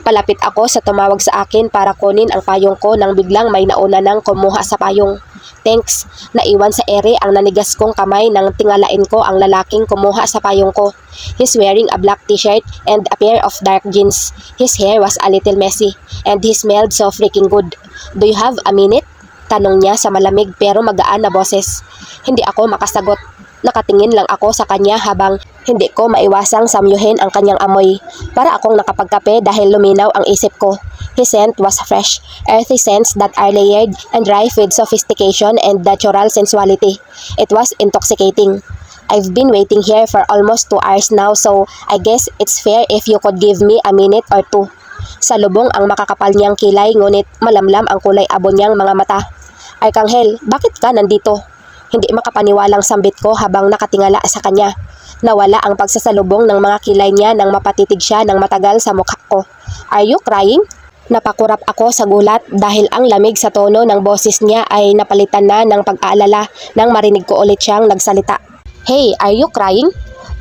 Palapit ako sa tumawag sa akin para kunin ang payong ko nang biglang may nauna nang kumuha sa payong. Thanks. Naiwan sa ere ang nanigas kong kamay nang tingalain ko ang lalaking kumuha sa payong ko. He's wearing a black t-shirt and a pair of dark jeans. His hair was a little messy and he smelled so freaking good. Do you have a minute? Tanong niya sa malamig pero magaan na boses. Hindi ako makasagot. Nakatingin lang ako sa kanya habang hindi ko maiwasang samyuhin ang kanyang amoy. Para akong nakapagkape dahil luminaw ang isip ko. His scent was fresh, earthy scents that are layered and rife with sophistication and natural sensuality. It was intoxicating. I've been waiting here for almost 2 hours now so I guess it's fair if you could give me a minute or two. Salubong ang makakapal niyang kilay ngunit malamlam ang kulay abo niyang mga mata. Arcangel, bakit ka nandito? Hindi makapaniwalang sambit ko habang nakatingala sa kanya. Nawala ang pagsasalubong ng mga kilay niya nang mapatitig siya ng matagal sa mukha ko. Are you crying? Napakurap ako sa gulat dahil ang lamig sa tono ng boses niya ay napalitan na ng pag-aalala nang marinig ko ulit siyang nagsalita. Hey, are you crying?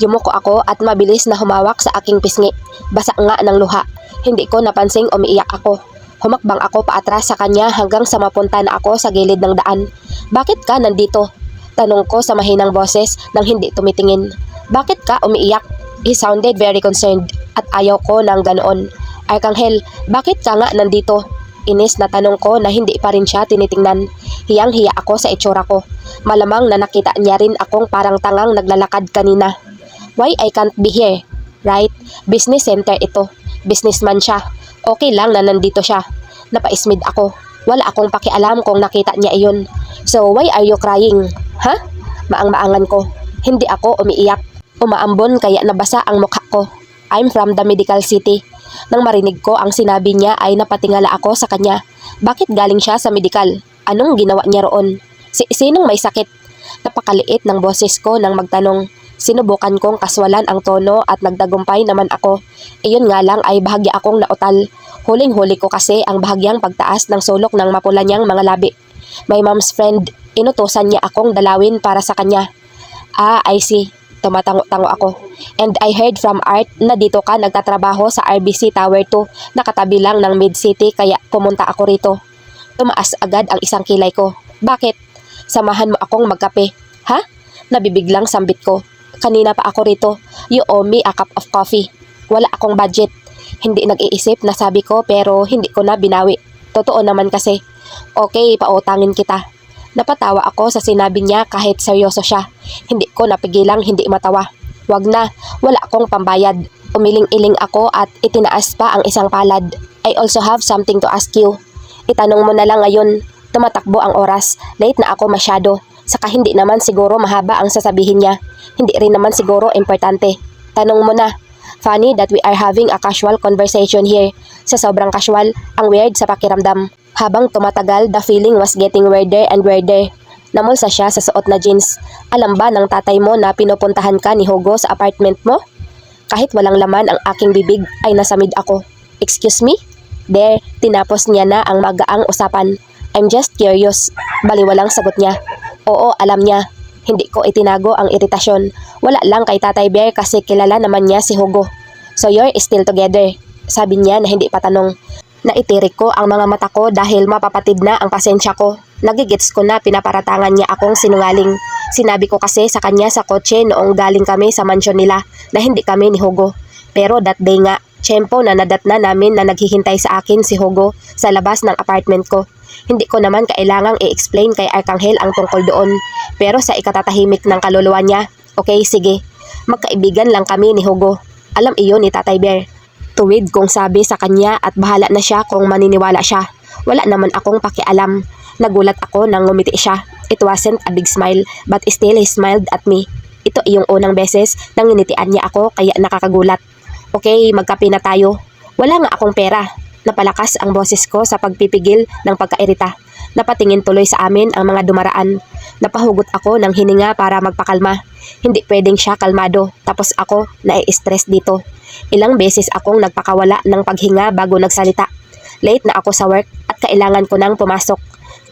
Yumuko ako at mabilis na humawak sa aking pisngi. Basa nga ng luha. Hindi ko napansing umiiyak ako. Humakbang ako paatras sa kanya hanggang sa mapunta na ako sa gilid ng daan. Bakit ka nandito? Tanong ko sa mahinang boses nang hindi tumitingin. Bakit ka umiiyak? He sounded very concerned at ayaw ko ng ganoon. Arcangel, bakit ka nga nandito? Inis na tanong ko na hindi pa rin siya tinitingnan. Hiyang-hiya ako sa itsura ko. Malamang na nakita niya rin akong parang tangang naglalakad kanina. Why I can't be here? Right? Business center ito. Businessman siya. Okay lang na nandito siya. Napaismid ako. Wala akong pakialam kung nakita niya iyon. So why are you crying? Ha? Maang-maangan ko. Hindi ako umiiyak. Umaambon kaya nabasa ang mukha ko. I'm from the Medical City. Nang marinig ko ang sinabi niya ay napatingala ako sa kanya. Bakit galing siya sa medical? Anong ginawa niya roon? Sinong may sakit? Napakaliit ng boses ko nang magtanong. Sinubukan kong kaswalan ang tono at nagdagumpay naman ako. Iyon nga lang ay bahagya akong nautal. Huling-huli ko kasi ang bahagyang pagtaas ng sulok ng mapula niyang mga labi. My mom's friend, Inutusan niya akong dalawin para sa kanya. Ah, I see. Tumatango-tango ako. And I heard from Art na dito ka nagtatrabaho sa RBC Tower 2 na katabi lang ng Mid-City kaya pumunta ako rito. Tumaas agad ang isang kilay ko. Bakit? Samahan mo akong magkape. Ha? Nabibiglang sambit ko. Kanina pa ako rito. You owe me a cup of coffee. Wala akong budget. Hindi nag-iisip na sabi ko pero hindi ko na binawi. Totoo naman kasi. Okay, pautangin kita. Napatawa ako sa sinabi niya kahit seryoso siya. Hindi ko napigilang hindi matawa. Wag na, wala akong pambayad. Umiling-iling ako at itinaas pa ang isang palad. I also have something to ask you. Itanong mo na lang ngayon. Tumatakbo ang oras. Late na ako masyado. Saka hindi naman siguro mahaba ang sasabihin niya. Hindi rin naman siguro importante. Tanong mo na. Funny that we are having a casual conversation here. Sa sobrang casual, ang weird sa pakiramdam. Habang tumatagal, the feeling was getting weirder and weirder. Namulsa siya sa suot na jeans. Alam ba ng tatay mo na pinupuntahan ka ni Hugo sa apartment mo? Kahit walang laman ang aking bibig ay nasamid ako. Excuse me? There, tinapos niya na ang magaang usapan. I'm just curious. Baliwalang sagot niya. Oo, alam niya. Hindi ko itinago ang iritasyon. Wala lang kay Tatay Bear kasi kilala naman niya si Hugo. So you're still together? Sabi niya na hindi pa tanong. Naitirik ko ang mga mata ko dahil mapapatid na ang pasensya ko. Nagigits ko na pinaparatangan niya akong sinungaling. Sinabi ko kasi sa kanya sa kotse noong galing kami sa mansyon nila na hindi kami ni Hugo. Pero that day nga, tiyempo na nadatna namin na naghihintay sa akin si Hugo sa labas ng apartment ko. Hindi ko naman kailangang i-explain kay Arkanghel ang tungkol doon. Pero sa ikatatahimik ng kaluluwa niya, okay sige, magkaibigan lang kami ni Hugo. Alam iyon ni Tatay Bear. Tuwid kong sabi sa kanya at bahala na siya kung maniniwala siya. Wala naman akong pakialam. Nagulat ako nang ngumiti siya. It wasn't a big smile but still he smiled at me. Ito iyong unang beses nang nginitian niya ako kaya nakakagulat. Okay, magkape na tayo. Wala nga akong pera. Napalakas ang boses ko sa pagpipigil ng pagkairita. Napatingin tuloy sa amin ang mga dumaraan. Napahugot ako ng hininga para magpakalma. Hindi pwedeng siya kalmado tapos ako nai-stress dito. Ilang beses akong nagpakawala ng paghinga bago nagsalita. Late na ako sa work at kailangan ko nang pumasok.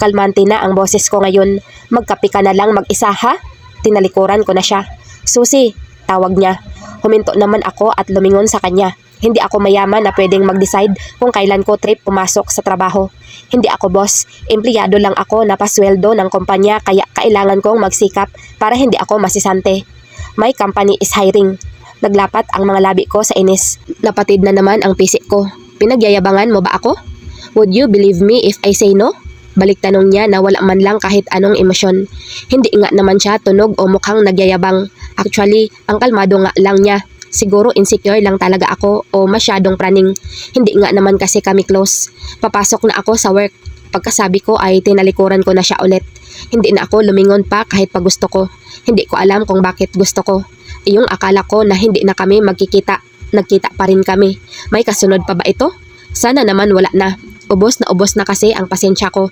Kalmante na ang boses ko ngayon. Magkape ka na lang mag-isa ha? Tinalikuran ko na siya. Susi, tawag niya. Huminto naman ako at lumingon sa kanya. Hindi ako mayaman na pwedeng mag-decide kung kailan ko trip pumasok sa trabaho. Hindi ako boss, empleyado lang ako na pasweldo ng kumpanya kaya kailangan kong magsikap para hindi ako masisante. My company is hiring. Naglapat ang mga labi ko sa inis. Napatid na naman ang pisik ko. Pinagyayabangan mo ba ako? Would you believe me if I say no? Balik tanong niya na wala man lang kahit anong emosyon. Hindi nga naman siya tunog o mukhang nagyayabang. Actually, ang kalmado nga lang niya. Siguro insecure lang talaga ako o masyadong praning. Hindi nga naman kasi kami close. Papasok na ako sa work. Pagkasabi ko ay tinalikuran ko na siya ulit. Hindi na ako lumingon pa kahit pa gusto ko. Hindi ko alam kung bakit gusto ko. Iyong akala ko na hindi na kami magkikita. Nagkita pa rin kami. May kasunod pa ba ito? Sana naman wala na. Ubos na kasi ang pasensya ko.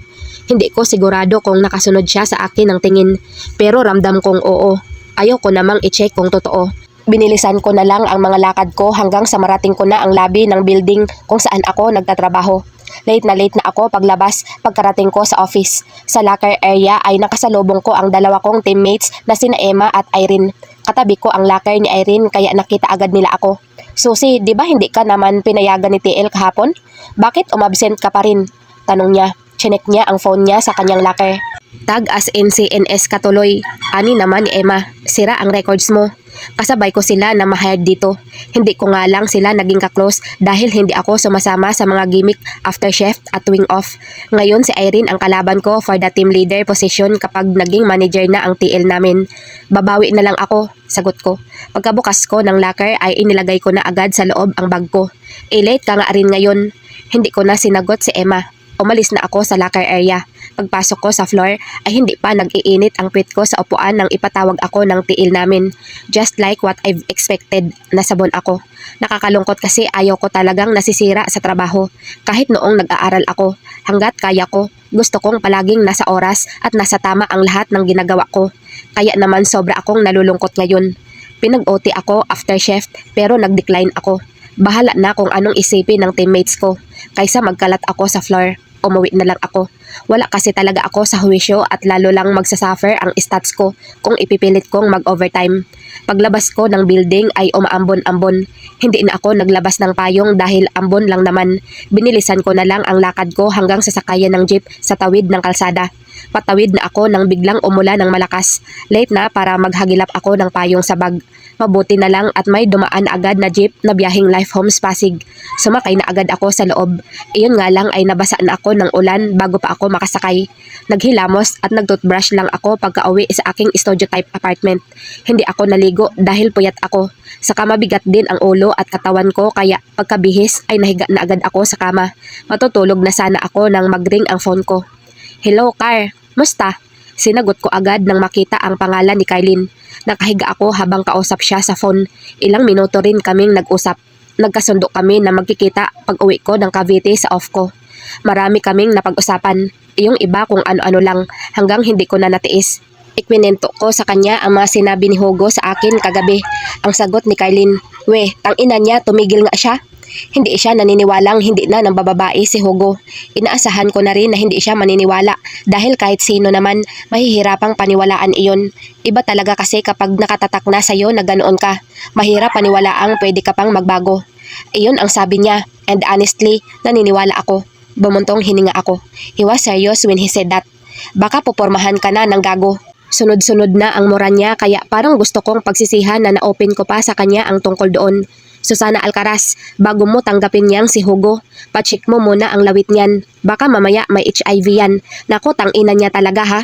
Hindi ko sigurado kung nakasunod siya sa akin ng tingin. Pero ramdam kong oo. Ayaw ko namang i-check kung totoo. Binilisan ko na lang ang mga lakad ko hanggang sa marating ko na ang lobby ng building kung saan ako nagtatrabaho. Late na ako paglabas pagkarating ko sa office. Sa locker area ay nakasalubong ko ang dalawa kong teammates na sina Emma at Irene. Katabi ko ang locker ni Irene kaya nakita agad nila ako. Susi, di ba hindi ka naman pinayagan ni TL kahapon? Bakit umabsent ka pa rin? Tanong niya. Chinek niya ang phone niya sa kanyang locker. Tag as NCNS katuloy. Ani naman ni Emma. Sira ang records mo. Kasabay ko sila na ma-hired dito. Hindi ko nga lang sila naging ka-close dahil hindi ako sumasama sa mga gimmick after shift at wing off. Ngayon si Irene ang kalaban ko for the team leader position kapag naging manager na ang TL namin. Babawi na lang ako, sagot ko. Pagkabukas ko ng locker ay inilagay ko na agad sa loob ang bag ko. Late ka nga rin ngayon. Hindi ko na sinagot si Emma. Umalis na ako sa locker area. Pagpasok ko sa floor ay hindi pa nag-iinit ang puwit ko sa upuan nang ipatawag ako ng tiil namin. Just like what I've expected, nasabon ako. Nakakalungkot kasi ayaw ko talagang nasisira sa trabaho. Kahit noong nag-aaral ako, hanggat kaya ko, gusto kong palaging nasa oras at nasa tama ang lahat ng ginagawa ko. Kaya naman sobra akong nalulungkot ngayon. Pinag-OT ako after shift pero nag-decline ako. Bahala na kung anong isipin ng teammates ko kaysa magkalat ako sa floor. umuwi na lang ako. Wala kasi talaga ako sa huwisyo at lalo lang magsasuffer ang stats ko kung ipipilit kong mag-overtime. Paglabas ko ng building ay umaambon-ambon. Hindi na ako naglabas ng payong dahil ambon lang naman. Binilisan ko na lang ang lakad ko hanggang sa sakayan ng jeep sa tawid ng kalsada. Patawid na ako nang biglang umulan ng malakas. Late na para maghagilap ako ng payong sa bag. Mabuti na lang at may dumaan agad na jeep na biyaheng Life Homes Pasig. Sumakay na agad ako sa loob. Iyon nga lang ay nabasa na ako ng ulan bago pa ako makasakay. Naghilamos at nagtoothbrush lang ako pagka-uwi sa aking studio type apartment. Hindi ako naligo dahil puyat ako. Saka mabigat din ang ulo at katawan ko kaya pagkabihis ay nahiga na agad ako sa kama. Matutulog na sana ako nang mag-ring ang phone ko. "Hello, Car. Musta?" Sinagot ko agad nang makita ang pangalan ni Kylene. Nakahiga ako habang kausap siya sa phone. Ilang minuto rin kaming nag-usap. Nagkasundo kami na magkikita pag uwi ko ng Cavite sa off ko. Marami kaming napag-usapan. Yung iba kung ano-ano lang hanggang hindi ko na natiis. Ikwinento ko sa kanya ang mga sinabi ni Hugo sa akin kagabi. Ang sagot ni Kylene, "We, tangina niya, tumigil nga siya." Hindi siya naniniwalang hindi na ng bababae si Hugo. Inaasahan ko na rin na hindi siya maniniwala dahil kahit sino naman mahihirapang paniwalaan iyon. Iba talaga kasi kapag nakatatak na sa'yo na ganoon ka. Mahirap paniwalaang pwede ka pang magbago. Iyon ang sabi niya and honestly naniniwala ako. Bumuntong hininga ako. He was serious when he said that. Baka pupormahan ka na ng gago. Sunod-sunod na ang mura niya kaya parang gusto kong pagsisihan na na-open ko pa sa kanya ang tungkol doon. Susana Alcaraz, bago mo tanggapin niyang si Hugo, pacheck mo muna ang lawit niyan. Baka mamaya may HIV yan. Naku, tangina niya talaga ha.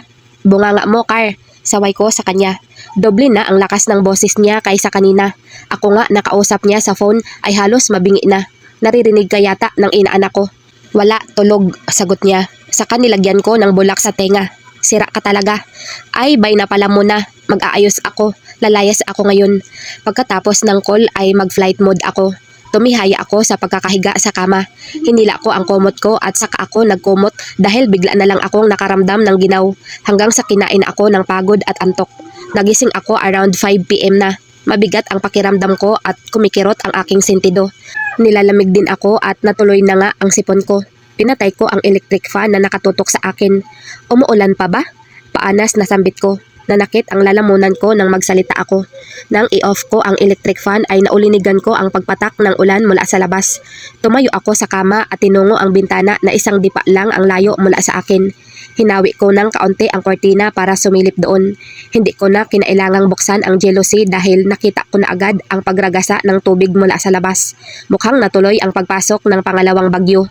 Bunganga mo, Car. Saway ko sa kanya. Doble na ang lakas ng boses niya kaysa kanina. Ako nga nakausap niya sa phone ay halos mabingi na. Naririnig ka yata ng inaanak ko. Wala, tulog, sagot niya. Saka nilagyan ko ng bulak sa tenga. Sira ka talaga. Ay, bay na pala muna. Mag-aayos ako. Lalayas ako ngayon. Pagkatapos ng call ay mag-flight mode ako. Tumihaya ako sa pagkakahiga sa kama. Hinila ko ang kumot ko at saka ako nagkumot dahil bigla na lang akong nakaramdam ng ginaw hanggang sa kinain ako ng pagod at antok. Nagising ako around 5 PM na. Mabigat ang pakiramdam ko at kumikirot ang aking sentido. Nilalamig din ako at natuloy na nga ang sipon ko. Pinatay ko ang electric fan na nakatutok sa akin. Umuulan pa ba? Paanas na sambit ko. Nanakit ang lalamunan ko nang magsalita ako. Nang i-off ko ang electric fan ay naulinigan ko ang pagpatak ng ulan mula sa labas. Tumayo ako sa kama at tinungo ang bintana na isang dipa lang ang layo mula sa akin. Hinawi ko ng kaunti ang kortina para sumilip doon. Hindi ko na kinailangang buksan ang jealousy dahil nakita ko na agad ang pagragasa ng tubig mula sa labas. Mukhang natuloy ang pagpasok ng pangalawang bagyo.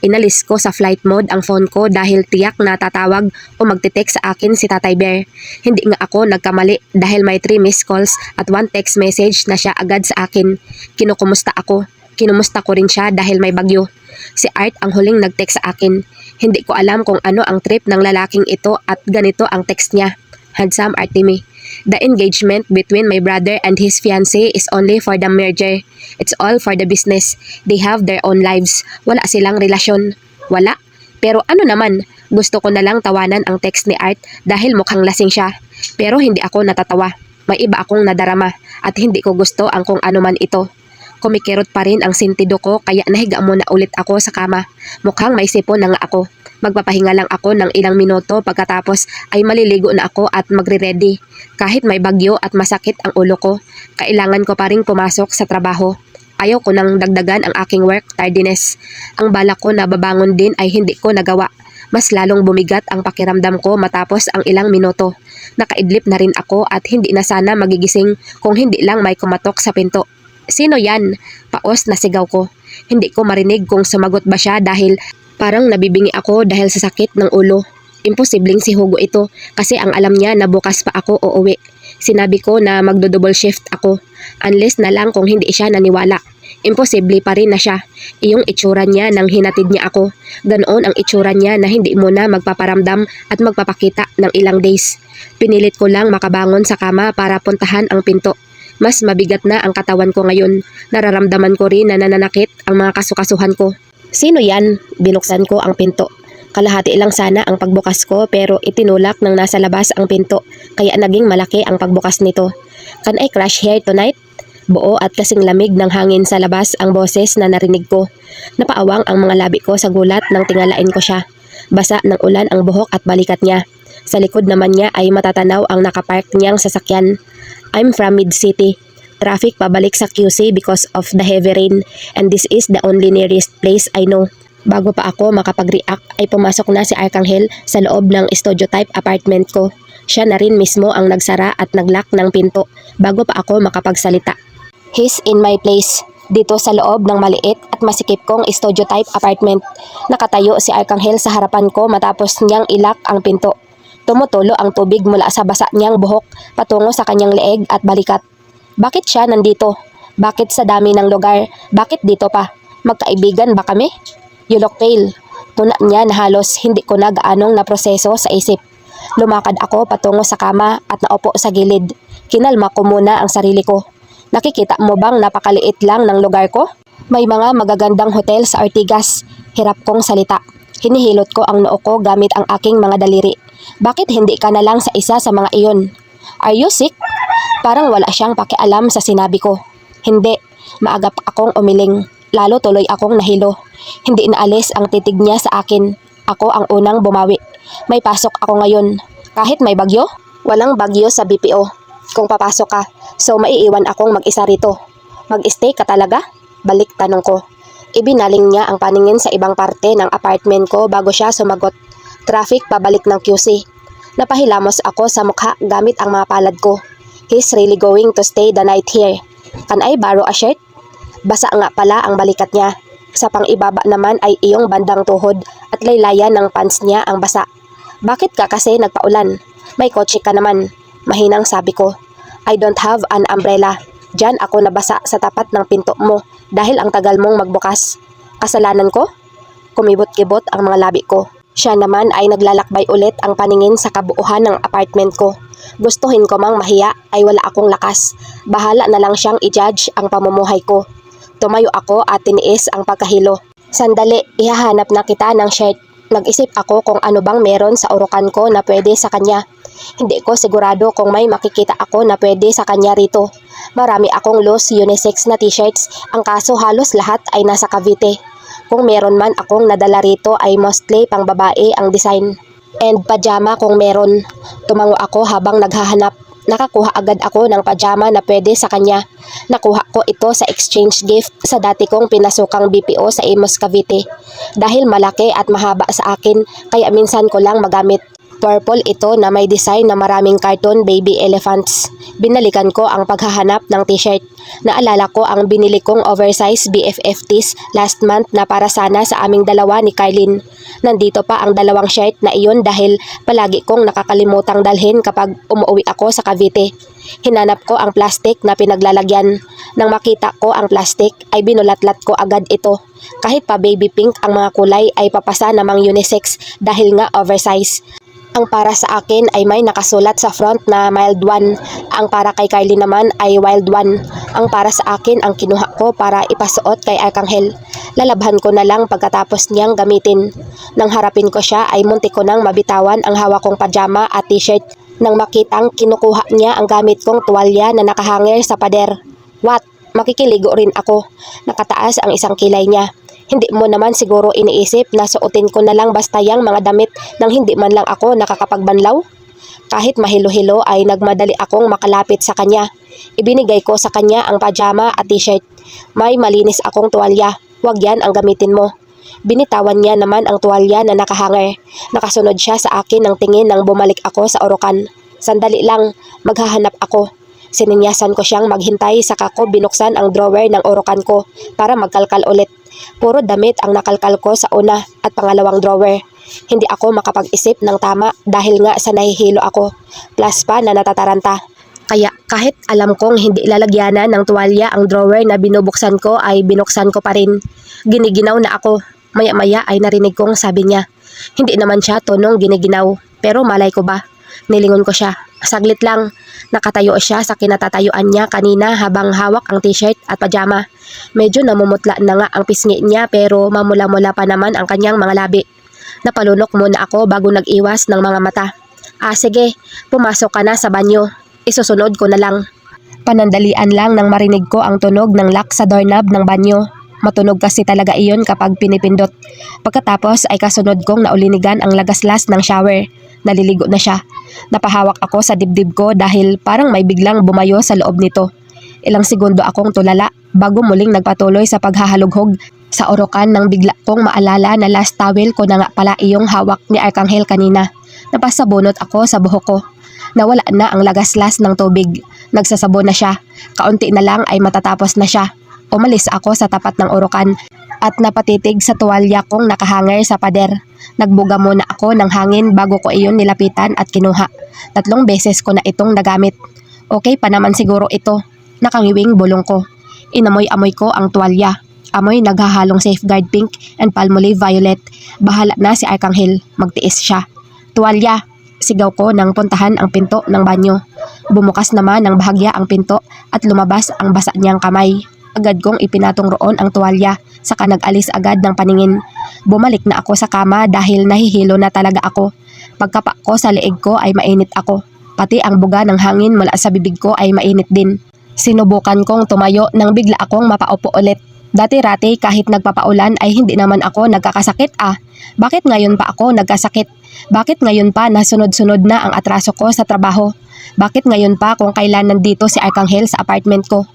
Inalis ko sa flight mode ang phone ko dahil tiyak na tatawag o magte-text sa akin si Tatay Bear. Hindi nga ako nagkamali dahil may 3 missed calls at 1 text message na siya agad sa akin. Kinukumusta ako. Kinumusta ko rin siya dahil may bagyo. Si Art ang huling nag-text sa akin. Hindi ko alam kung ano ang trip ng lalaking ito at ganito ang text niya. Handsome Artemi. The engagement between my brother and his fiancée is only for the merger. It's all for the business. They have their own lives. Wala silang relasyon. Wala. Pero ano naman, gusto ko na lang tawanan ang text ni Art dahil mukhang lasing siya. Pero hindi ako natatawa. May iba akong nadarama at hindi ko gusto ang kung ano man ito. Kumikirot pa rin ang sentido ko kaya nahiga muna ulit ako sa kama. Mukhang may sipon na nga ako. Magpapahinga lang ako ng ilang minuto pagkatapos ay maliligo na ako at magre-ready. Kahit may bagyo at masakit ang ulo ko, kailangan ko pa rin pumasok sa trabaho. Ayaw ko nang dagdagan ang aking work tardiness. Ang balak ko na babangon din ay hindi ko nagawa. Mas lalong bumigat ang pakiramdam ko matapos ang ilang minuto. Nakaidlip na rin ako at hindi na sana magigising kung hindi lang may kumatok sa pinto. Sino yan? Paos na sigaw ko. Hindi ko marinig kung sumagot ba siya dahil parang nabibingi ako dahil sa sakit ng ulo. Imposibleng si Hugo ito kasi ang alam niya na bukas pa ako uuwi. Sinabi ko na magdo-double shift ako. Unless na lang kung hindi siya naniwala. Imposible pa rin na siya. Iyong itsura niya nang hinatid niya ako. Ganoon ang itsura niya na hindi muna magpaparamdam at magpapakita ng ilang days. Pinilit ko lang makabangon sa kama para puntahan ang pinto. Mas mabigat na ang katawan ko ngayon. Nararamdaman ko rin na nananakit ang mga kasukasuhan ko. Sino yan? Binuksan ko ang pinto. Kalahati lang sana ang pagbukas ko pero itinulak ng nasa labas ang pinto kaya naging malaki ang pagbukas nito. Can I crash here tonight? Buo at kasing lamig ng hangin sa labas ang boses na narinig ko. Napaawang ang mga labi ko sa gulat nang tingalain ko siya. Basa ng ulan ang buhok at balikat niya. Sa likod naman niya ay matatanaw ang nakapark niyang sasakyan. I'm from Mid-City. Traffic pabalik sa QC because of the heavy rain and this is the only nearest place I know. Bago pa ako makapag-react ay pumasok na si Arcangel sa loob ng studio type apartment ko. Siya na rin mismo ang nagsara at naglock ng pinto bago pa ako makapagsalita. He's in my place. Dito sa loob ng maliit at masikip kong studio type apartment. Nakatayo si Arcangel sa harapan ko matapos niyang ilak ang pinto. Tumutulo ang tubig mula sa basa niyang buhok patungo sa kanyang leeg at balikat. Bakit siya nandito? Bakit sa dami ng lugar? Bakit dito pa? Magkaibigan ba kami? You look pale. Tuna niya na halos hindi ko na gaanong naproseso sa isip. Lumakad ako patungo sa kama at naupo sa gilid. Kinalma ko muna ang sarili ko. Nakikita mo bang napakaliit lang ng lugar ko? May mga magagandang hotel sa Ortigas. Hirap kong salita. Hinihilot ko ang noo ko gamit ang aking mga daliri. Bakit hindi ka na lang sa isa sa mga iyon? Are you sick? Parang wala siyang pakialam sa sinabi ko. Hindi, maaga pa akong umiling. Lalo tuloy akong nahilo. Hindi naalis ang titig niya sa akin. Ako ang unang bumawi. May pasok ako ngayon. Kahit may bagyo? Walang bagyo sa BPO. Kung papasok ka, so maiiwan akong mag-isa rito. Mag-stay ka talaga? Balik tanong ko. Ibinaling niya ang paningin sa ibang parte ng apartment ko bago siya sumagot. Traffic pabalik ng QC. Napahilamos ako sa mukha gamit ang mga palad ko. He's really going to stay the night here. Can I borrow a shirt? Basa nga pala ang balikat niya. Sa pang-ibaba naman ay iyong bandang tuhod at laylayan ng pants niya ang basa. Bakit ka kasi nagpaulan? May kotse ka naman. Mahinang sabi ko. I don't have an umbrella. Diyan ako nabasa sa tapat ng pinto mo dahil ang tagal mong magbukas. Kasalanan ko? Kumibot-kibot ang mga labi ko. Siya naman ay naglalakbay ulit ang paningin sa kabuuhan ng apartment ko. Gustuhin ko mang mahiya ay wala akong lakas. Bahala na lang siyang i-judge ang pamumuhay ko. Tumayo ako at tiniis ang pagkahilo. Sandali, ihahanap na kita ng shirt. Nag-isip ako kung ano bang meron sa urukan ko na pwede sa kanya. Hindi ko sigurado kung may makikita ako na pwede sa kanya rito. Marami akong loose unisex na t-shirts, ang kaso halos lahat ay nasa Cavite. Kung meron man akong nadala rito ay mostly pang babae ang design. And pajama kung meron. Tumango ako habang naghahanap. Nakakuha agad ako ng pajama na pwede sa kanya. Nakuha ko ito sa exchange gift sa dati kong pinasukang BPO sa Imus Cavite. Dahil malaki at mahaba sa akin, kaya minsan ko lang magamit. Purple ito na may design na maraming cartoon baby elephants. Binalikan ko ang paghahanap ng t-shirt. Naalala ko ang binili kong oversized BFF tees last month na para sana sa aming dalawa ni Carlin. Nandito pa ang dalawang shirt na iyon dahil palagi kong nakakalimutang dalhin kapag umuwi ako sa Cavite. Hinanap ko ang plastic na pinaglalagyan. Nang makita ko ang plastic ay binulatlat ko agad ito. Kahit pa baby pink ang mga kulay ay papasa namang unisex dahil nga oversize. Ang para sa akin ay may nakasulat sa front na mild one. Ang para kay Kylie naman ay wild one. Ang para sa akin ang kinuha ko para ipasuot kay Arcangel. Lalabhan ko na lang pagkatapos niyang gamitin. Nang harapin ko siya ay muntik ko nang mabitawan ang hawak kong pajama at t-shirt. Nang makitang kinukuha niya ang gamit kong tuwalya na nakahanger sa pader. What? Makikiligo rin ako. Nakataas ang isang kilay niya. Hindi mo naman siguro iniisip na suotin ko na lang basta yang mga damit nang hindi man lang ako nakakapagbanlaw? Kahit mahilo-hilo ay nagmadali akong makalapit sa kanya. Ibinigay ko sa kanya ang pajama at t-shirt. May malinis akong tuwalya. Huwag yan ang gamitin mo. Binitawan niya naman ang tuwalya na nakahanger. Nakasunod siya sa akin ng tingin nang bumalik ako sa urukan. Sandali lang, maghahanap ako. Sininyasan ko siyang maghintay saka ko binuksan ang drawer ng urukan ko para magkalkal ulit. Puro damit ang nakalkal ko sa una at pangalawang drawer. Hindi ako makapag-isip ng tama dahil nga sa nahihilo ako. Plus pa na natataranta. Kaya kahit alam kong hindi lalagyanan ng tuwalya ang drawer na binubuksan ko ay binuksan ko pa rin. Giniginaw na ako. Maya-maya ay narinig kong sabi niya. Hindi naman siya tonong giniginaw. Pero malay ko ba? Nilingon ko siya. Saglit lang. Nakatayo siya sa kinatatayuan niya kanina habang hawak ang t-shirt at pajama. Medyo namumutla na nga ang pisngi niya pero mamula-mula pa naman ang kanyang mga labi. Napalunok muna ako bago nag-iwas ng mga mata. Sige, pumasok ka na sa banyo. Isusunod ko na lang. Panandalian lang nang marinig ko ang tunog ng lock sa doorknob ng banyo. Matunog kasi talaga iyon kapag pinipindot. Pagkatapos ay kasunod kong naulinigan ang lagaslas ng shower. Naliligo na siya. Napahawak ako sa dibdib ko dahil parang may biglang bumayo sa loob nito. Ilang segundo akong tulala bago muling nagpatuloy sa paghahalughog sa orokan nang bigla kong maalala na last towel ko na nga pala iyong hawak ni Arkanghel kanina. Napasabunot ako sa buhok ko. Nawala na ang lagaslas ng tubig. Nagsasabon na siya. Kaunti na lang ay matatapos na siya. Umalis ako sa tapat ng orokan at napatitig sa tuwalya kong nakahanger sa pader. Nagbuga muna ako ng hangin bago ko iyon nilapitan at kinuha. 3 beses ko na itong nagamit. Okay pa naman siguro ito. Nakangiwing bulong ko. Inamoy-amoy ko ang tuwalya. Amoy naghahalong safeguard pink and palmolive violet. Bahala na si Arkanghel. Magtiis siya. Tuwalya! Sigaw ko nang puntahan ang pinto ng banyo. Bumukas naman ng bahagya ang pinto at lumabas ang basa niyang kamay. Agad kong ipinatong roon ang tuwalya, saka nag-alis agad ng paningin. Bumalik na ako sa kama dahil nahihilo na talaga ako. Pagkapa ko sa leeg ko ay mainit ako. Pati ang buga ng hangin mula sa bibig ko ay mainit din. Sinubukan kong tumayo nang bigla akong mapaupo ulit. Dati-rati kahit nagpapaulan ay hindi naman ako nagkakasakit Bakit ngayon pa ako nagkasakit? Bakit ngayon pa nasunod-sunod na ang atraso ko sa trabaho? Bakit ngayon pa kung kailan nandito si Arkanghel sa apartment ko?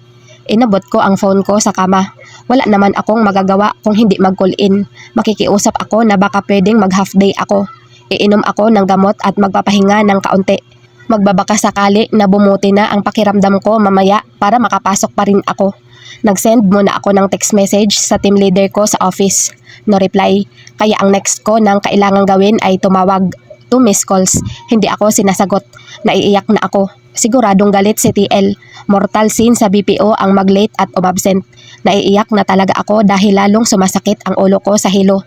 Inabot ko ang phone ko sa kama. Wala naman akong magagawa kung hindi mag-call in. Makikiusap ako na baka pwedeng mag-half day ako. Iinom ako ng gamot at magpapahinga ng kaunti. Magbabaka sakali na bumuti na ang pakiramdam ko mamaya para makapasok pa rin ako. Nag-send muna ako ng text message sa team leader ko sa office. No reply. Kaya ang next ko nang kailangang gawin ay tumawag. 2 missed calls. Hindi ako sinasagot. Naiiyak na ako. Siguradong galit si TL. Mortal sin sa BPO ang mag-late at umabsent. Naiiyak na talaga ako dahil lalong sumasakit ang ulo ko sa hilo.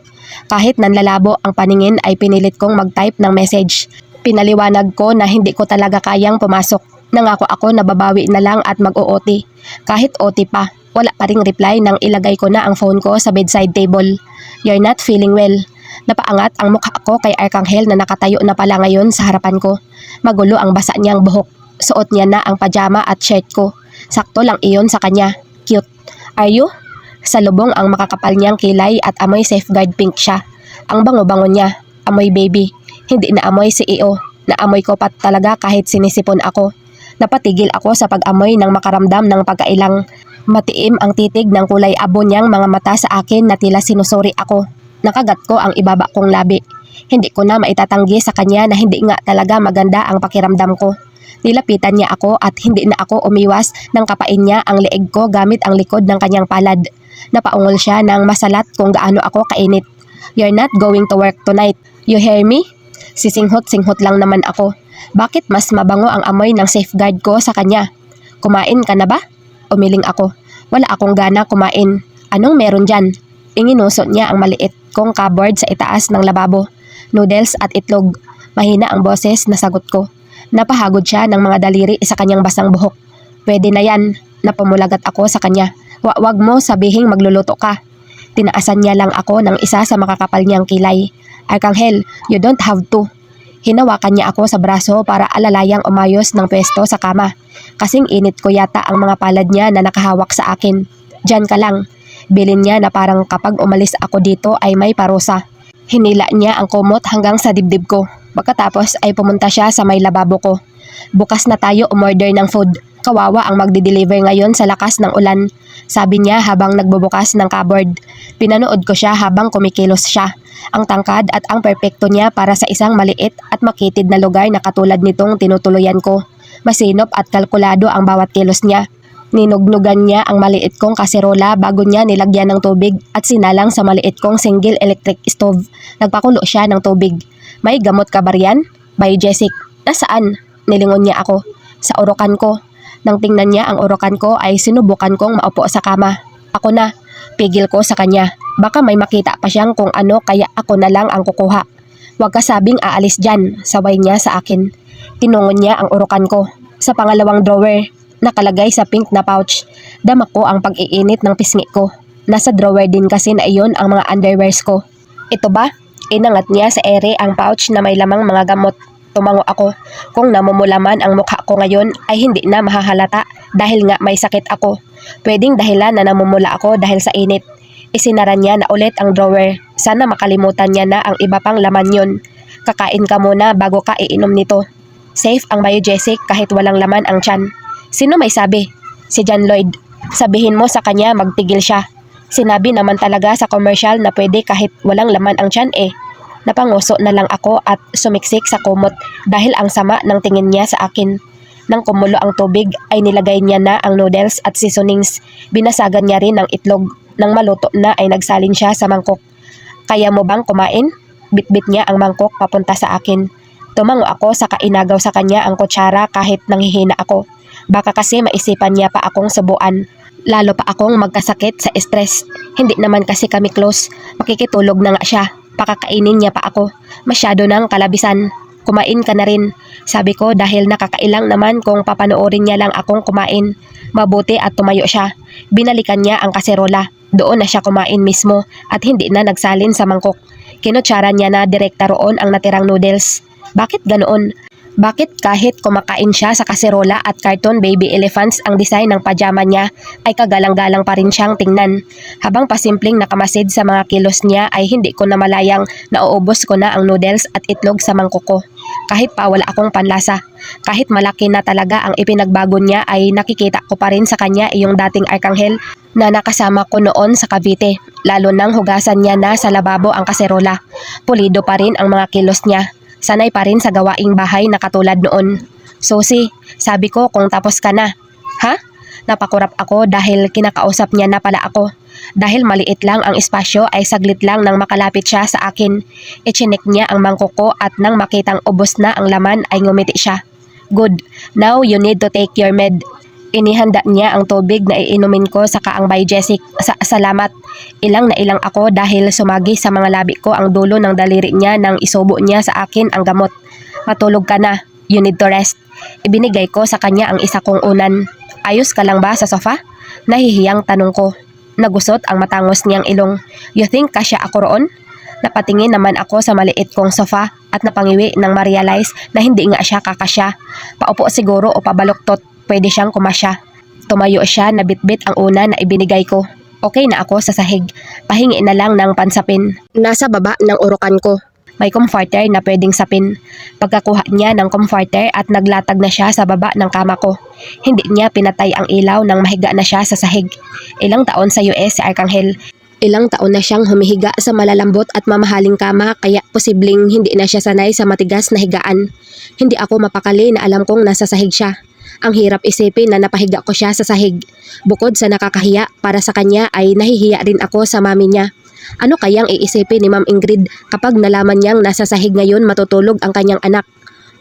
Kahit nanlalabo ang paningin ay pinilit kong mag-type ng message. Pinaliwanag ko na hindi ko talaga kayang pumasok. Nangako ako na babawi na lang at mag-OT. Kahit OT pa, wala pa ring reply nang ilagay ko na ang phone ko sa bedside table. You're not feeling well. Napaangat ang mukha ko kay Arkanghel na nakatayo na pala ngayon sa harapan ko. Magulo ang basa niyang buhok. Suot niya na ang pajama at shirt ko. Sakto lang iyon sa kanya. Cute. Are you? Salubong ang makakapal niyang kilay at amoy safeguard pink siya. Ang bango-bango niya. Amoy baby. Hindi na amoy CEO. Naamoy ko pa talaga kahit sinisipon ako. Napatigil ako sa pag-amoy nang makaramdam ng pagkailang. Matiim ang titig ng kulay abo niyang mga mata sa akin na tila sinusuri ako. Nakagat ko ang ibaba kong labi. Hindi ko na maitatanggi sa kanya na hindi nga talaga maganda ang pakiramdam ko. Nilapitan niya ako at hindi na ako umiwas nang kapain niya ang leeg ko gamit ang likod ng kanyang palad. Napaungol siya nang masalat kung gaano ako kainit. You're not going to work tonight. You hear me? Sisinghot-singhot lang naman ako. Bakit mas mabango ang amoy ng safeguard ko sa kanya? Kumain ka na ba? Umiling ako. Wala akong gana kumain. Anong meron dyan? Inginusot niya ang maliit kong cupboard sa itaas ng lababo. Noodles at itlog. Mahina ang boses na sagot ko. Napahagod siya ng mga daliri sa kanyang basang buhok. Pwede na yan. Napumulagat ako sa kanya. Wag mo sabihing magluluto ka. Tinaasan niya lang ako ng isa sa makakapal niyang kilay. Arkanghel, you don't have to. Hinawakan niya ako sa braso para alalayang umayos ng pwesto sa kama. Kasing init ko yata ang mga palad niya na nakahawak sa akin. Diyan ka lang. Bilin niya na parang kapag umalis ako dito ay may parusa. Hinila niya ang kumot hanggang sa dibdib ko. Pagkatapos ay pumunta siya sa may lababo ko. Bukas na tayo umorder ng food. Kawawa ang magdi-deliver ngayon sa lakas ng ulan. Sabi niya habang nagbubukas ng cupboard. Pinanood ko siya habang kumikilos siya. Ang tangkad at ang perpekto niya para sa isang maliit at makitid na lugar na katulad nitong tinutuluyan ko. Masinop at kalkulado ang bawat kilos niya. Ninugnugan niya ang maliit kong kaserola bago niya nilagyan ng tubig at sinalang sa maliit kong single electric stove. Nagpakulo siya ng tubig. May gamot ka ba riyan? By Jessic. Nasaan? Nilingon niya ako. Sa orokan ko. Nang tingnan niya ang orokan ko ay sinubukan kong maupo sa kama. Ako na. Pigil ko sa kanya. Baka may makita pa siyang kung ano kaya ako na lang ang kukuha. Huwag ka sabing aalis dyan. Saway niya sa akin. Tinungon niya ang orokan ko. Sa pangalawang drawer. Nakalagay sa pink na pouch. Dama ko ang pag-iinit ng pisngi ko. Nasa drawer din kasi na iyon ang mga underwears ko. Ito ba? Inangat niya sa ere ang pouch na may lamang mga gamot. Tumango ako. Kung namumula man ang mukha ko ngayon ay hindi na mahahalata dahil nga may sakit ako. Pwedeng dahilan na namumula ako dahil sa init. Isinara niya na ulit ang drawer. Sana makalimutan niya na ang iba pang laman yun. Kakain ka muna bago ka iinom nito. Safe ang biogesic kahit walang laman ang tiyan. Sino may sabi? Si John Lloyd. Sabihin mo sa kanya magtigil siya. Sinabi naman talaga sa commercial na pwede kahit walang laman ang tiyan eh. Napanguso na lang ako at sumiksik sa kumot dahil ang sama ng tingin niya sa akin. Nang kumulo ang tubig ay nilagay niya na ang noodles at seasonings. Binasagan niya rin ang itlog. Nang maluto na ay nagsalin siya sa mangkok. Kaya mo bang kumain? Bitbit niya ang mangkok papunta sa akin. Tumango ako sa kainagaw sa kanya ang kutsara kahit nanghihina ako. Baka kasi maisipan niya pa akong subuan. Lalo pa akong magkasakit sa stress. Hindi naman kasi kami close. Makikitulog na nga siya. Pakakainin niya pa ako. Masyado ng kalabisan. Kumain ka na rin. Sabi ko dahil nakakailang naman kung papanoorin niya lang akong kumain. Mabuti at tumayo siya. Binalikan niya ang kaserola. Doon na siya kumain mismo at hindi na nagsalin sa mangkok. Kinutsara niya na direkta roon ang natirang noodles. Bakit ganoon? Bakit kahit kumakain siya sa kaserola at cartoon baby elephants ang design ng pajama niya ay kagalang-galang pa rin siyang tingnan. Habang pasimpleng nakamasid sa mga kilos niya ay hindi ko na malayang nauubos ko na ang noodles at itlog sa mangkok ko. Kahit pa wala akong panlasa. Kahit malaki na talaga ang ipinagbago niya ay nakikita ko pa rin sa kanya yung dating arkanghel na nakasama ko noon sa Cavite. Lalo nang hugasan niya na sa lababo ang kaserola. Pulido pa rin ang mga kilos niya. Sanay pa rin sa gawaing bahay na katulad noon. Susi, sabi ko kung tapos ka na. Ha? Napakurap ako dahil kinakausap niya na pala ako. Dahil maliit lang ang espasyo ay saglit lang nang makalapit siya sa akin. Ichinik niya ang mangkok ko at nang makitang ubos na ang laman ay ngumiti siya. Good, now you need to take your med. Inihanda niya ang tubig na iinumin ko saka ang biogesic. Salamat. Ilang na ilang ako dahil sumagi sa mga labi ko ang dulo ng daliri niya nang isubo niya sa akin ang gamot. Matulog ka na. You need to rest. Ibinigay ko sa kanya ang isa kong unan. Ayos ka lang ba sa sofa? Nahihiyang tanong ko. Nagusot ang matangos niyang ilong. You think kasya ako roon? Napatingin naman ako sa maliit kong sofa at napangiwi nang ma-realize na hindi nga siya kakasya. Paupo siguro o pabaluktot. Pwede siyang kumasya. Tumayo siya na bitbit ang una na ibinigay ko. Okay na ako sa sahig. Pahingi na lang ng pansapin. Nasa baba ng urukan ko. May comforter na pwedeng sapin. Pagkakuha niya ng comforter at naglatag na siya sa baba ng kama ko. Hindi niya pinatay ang ilaw nang mahiga na siya sa sahig. Ilang taon sa US si Arkanghel. Ilang taon na siyang humihiga sa malalambot at mamahaling kama kaya posibleng hindi na siya sanay sa matigas na higaan. Hindi ako mapakali na alam kong nasa sahig siya. Ang hirap isipin na napahiga ko siya sa sahig. Bukod sa nakakahiya, para sa kanya ay nahihiya rin ako sa mami niya. Ano kayang iisipin ni Ma'am Ingrid kapag nalaman niyang nasa sahig ngayon matutulog ang kanyang anak?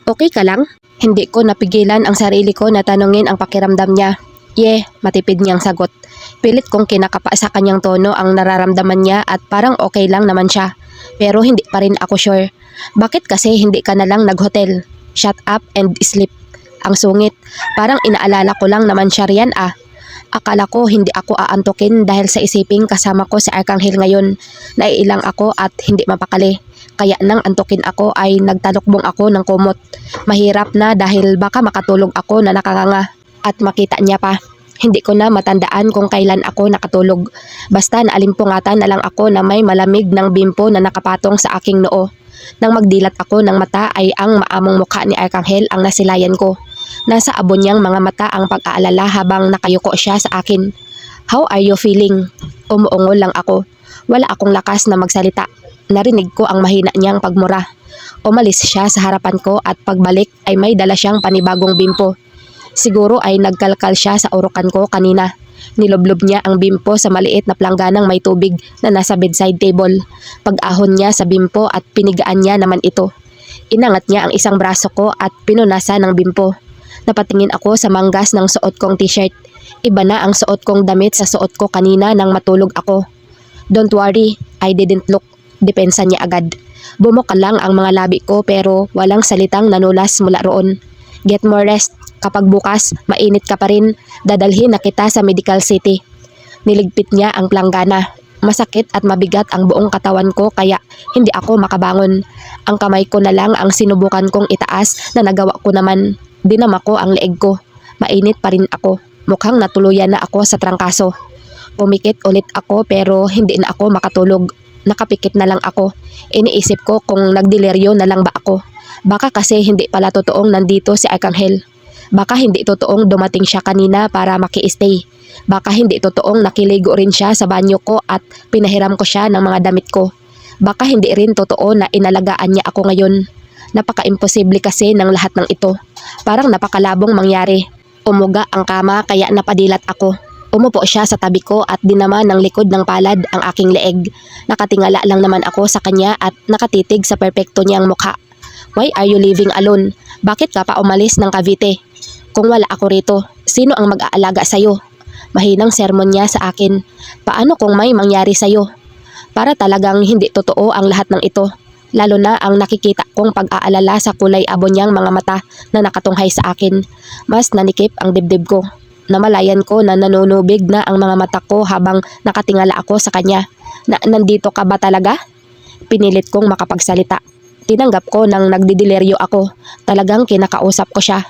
Okay ka lang? Hindi ko napigilan ang sarili ko na tanungin ang pakiramdam niya. Matipid niyang sagot. Pilit kong kinakapa sa kanyang tono ang nararamdaman niya at parang okay lang naman siya. Pero hindi pa rin ako sure. Bakit kasi hindi ka na lang naghotel? Shut up and sleep. Ang sungit, parang inaalala ko lang naman siya riyan ah. Akala ko hindi ako aantukin dahil sa isiping kasama ko si Arkanghel ngayon. Naiilang ako at hindi mapakali. Kaya nang antukin ako ay nagtalukbong ako ng kumot. Mahirap na dahil baka makatulog ako na nakanganga at makita niya pa. Hindi ko na matandaan kung kailan ako nakatulog. Basta naalimpungatan na lang ako na may malamig ng bimpo na nakapatong sa aking noo. Nang magdilat ako ng mata ay ang maamong mukha ni Arkanghel ang nasilayan ko. Nasa abo niyang mga mata ang pag-aalala habang nakayuko siya sa akin. How are you feeling? Umuungol lang ako. Wala akong lakas na magsalita. Narinig ko ang mahina niyang pagmura. Umalis siya sa harapan ko at pagbalik ay may dala siyang panibagong bimpo. Siguro ay nagkalkal siya sa urukan ko kanina. Niloblob niya ang bimpo sa maliit na plangganang may tubig na nasa bedside table. Pag-ahon niya sa bimpo at pinigaan niya naman ito. Inangat niya ang isang braso ko at pinunasan ng bimpo. Napatingin ako sa manggas ng suot kong t-shirt. Iba na ang suot kong damit sa suot ko kanina nang matulog ako. Don't worry, I didn't look. Depensa niya agad. Bumuka lang ang mga labi ko pero walang salitang nanulas mula roon. Get more rest. Kapag bukas, mainit ka pa rin, dadalhin na kita sa Medical City. Niligpit niya ang planggana. Masakit at mabigat ang buong katawan ko kaya hindi ako makabangon. Ang kamay ko na lang ang sinubukan kong itaas na nagawa ko naman. Dinama ko ang leeg ko. Mainit pa rin ako. Mukhang natuluyan na ako sa trangkaso. Pumikit ulit ako pero hindi na ako makatulog. Nakapikit na lang ako. Iniisip ko kung nagdeliryo na lang ba ako. Baka kasi hindi pala totoong nandito si Arcangel. Baka hindi totoong dumating siya kanina para maki-stay. Baka hindi totoong nakiligo rin siya sa banyo ko at pinahiram ko siya ng mga damit ko. Baka hindi rin totoo na inalagaan niya ako ngayon. Napaka-imposible kasi ng lahat ng ito. Parang napakalabong mangyari. Umuga ang kama kaya napadilat ako. Umupo siya sa tabi ko at dinama ng likod ng palad ang aking leeg. Nakatingala lang naman ako sa kanya at nakatitig sa perpekto niyang mukha. Why are you living alone? Bakit ka pa umalis ng Cavite? Kung wala ako rito, sino ang mag-aalaga sa'yo? Mahinang sermon niya sa akin. Paano kung may mangyari sa'yo? Para talagang hindi totoo ang lahat ng ito. Lalo na ang nakikita kong pag-aalala sa kulay abo niyang mga mata na nakatunghay sa akin. Mas nanikip ang dibdib ko. Namalayan ko na nanunubig na ang mga mata ko habang nakatingala ako sa kanya. Nandito ka ba talaga? Pinilit kong makapagsalita. Tinanggap ko nang nagdideliryo ako. Talagang kinakausap ko siya.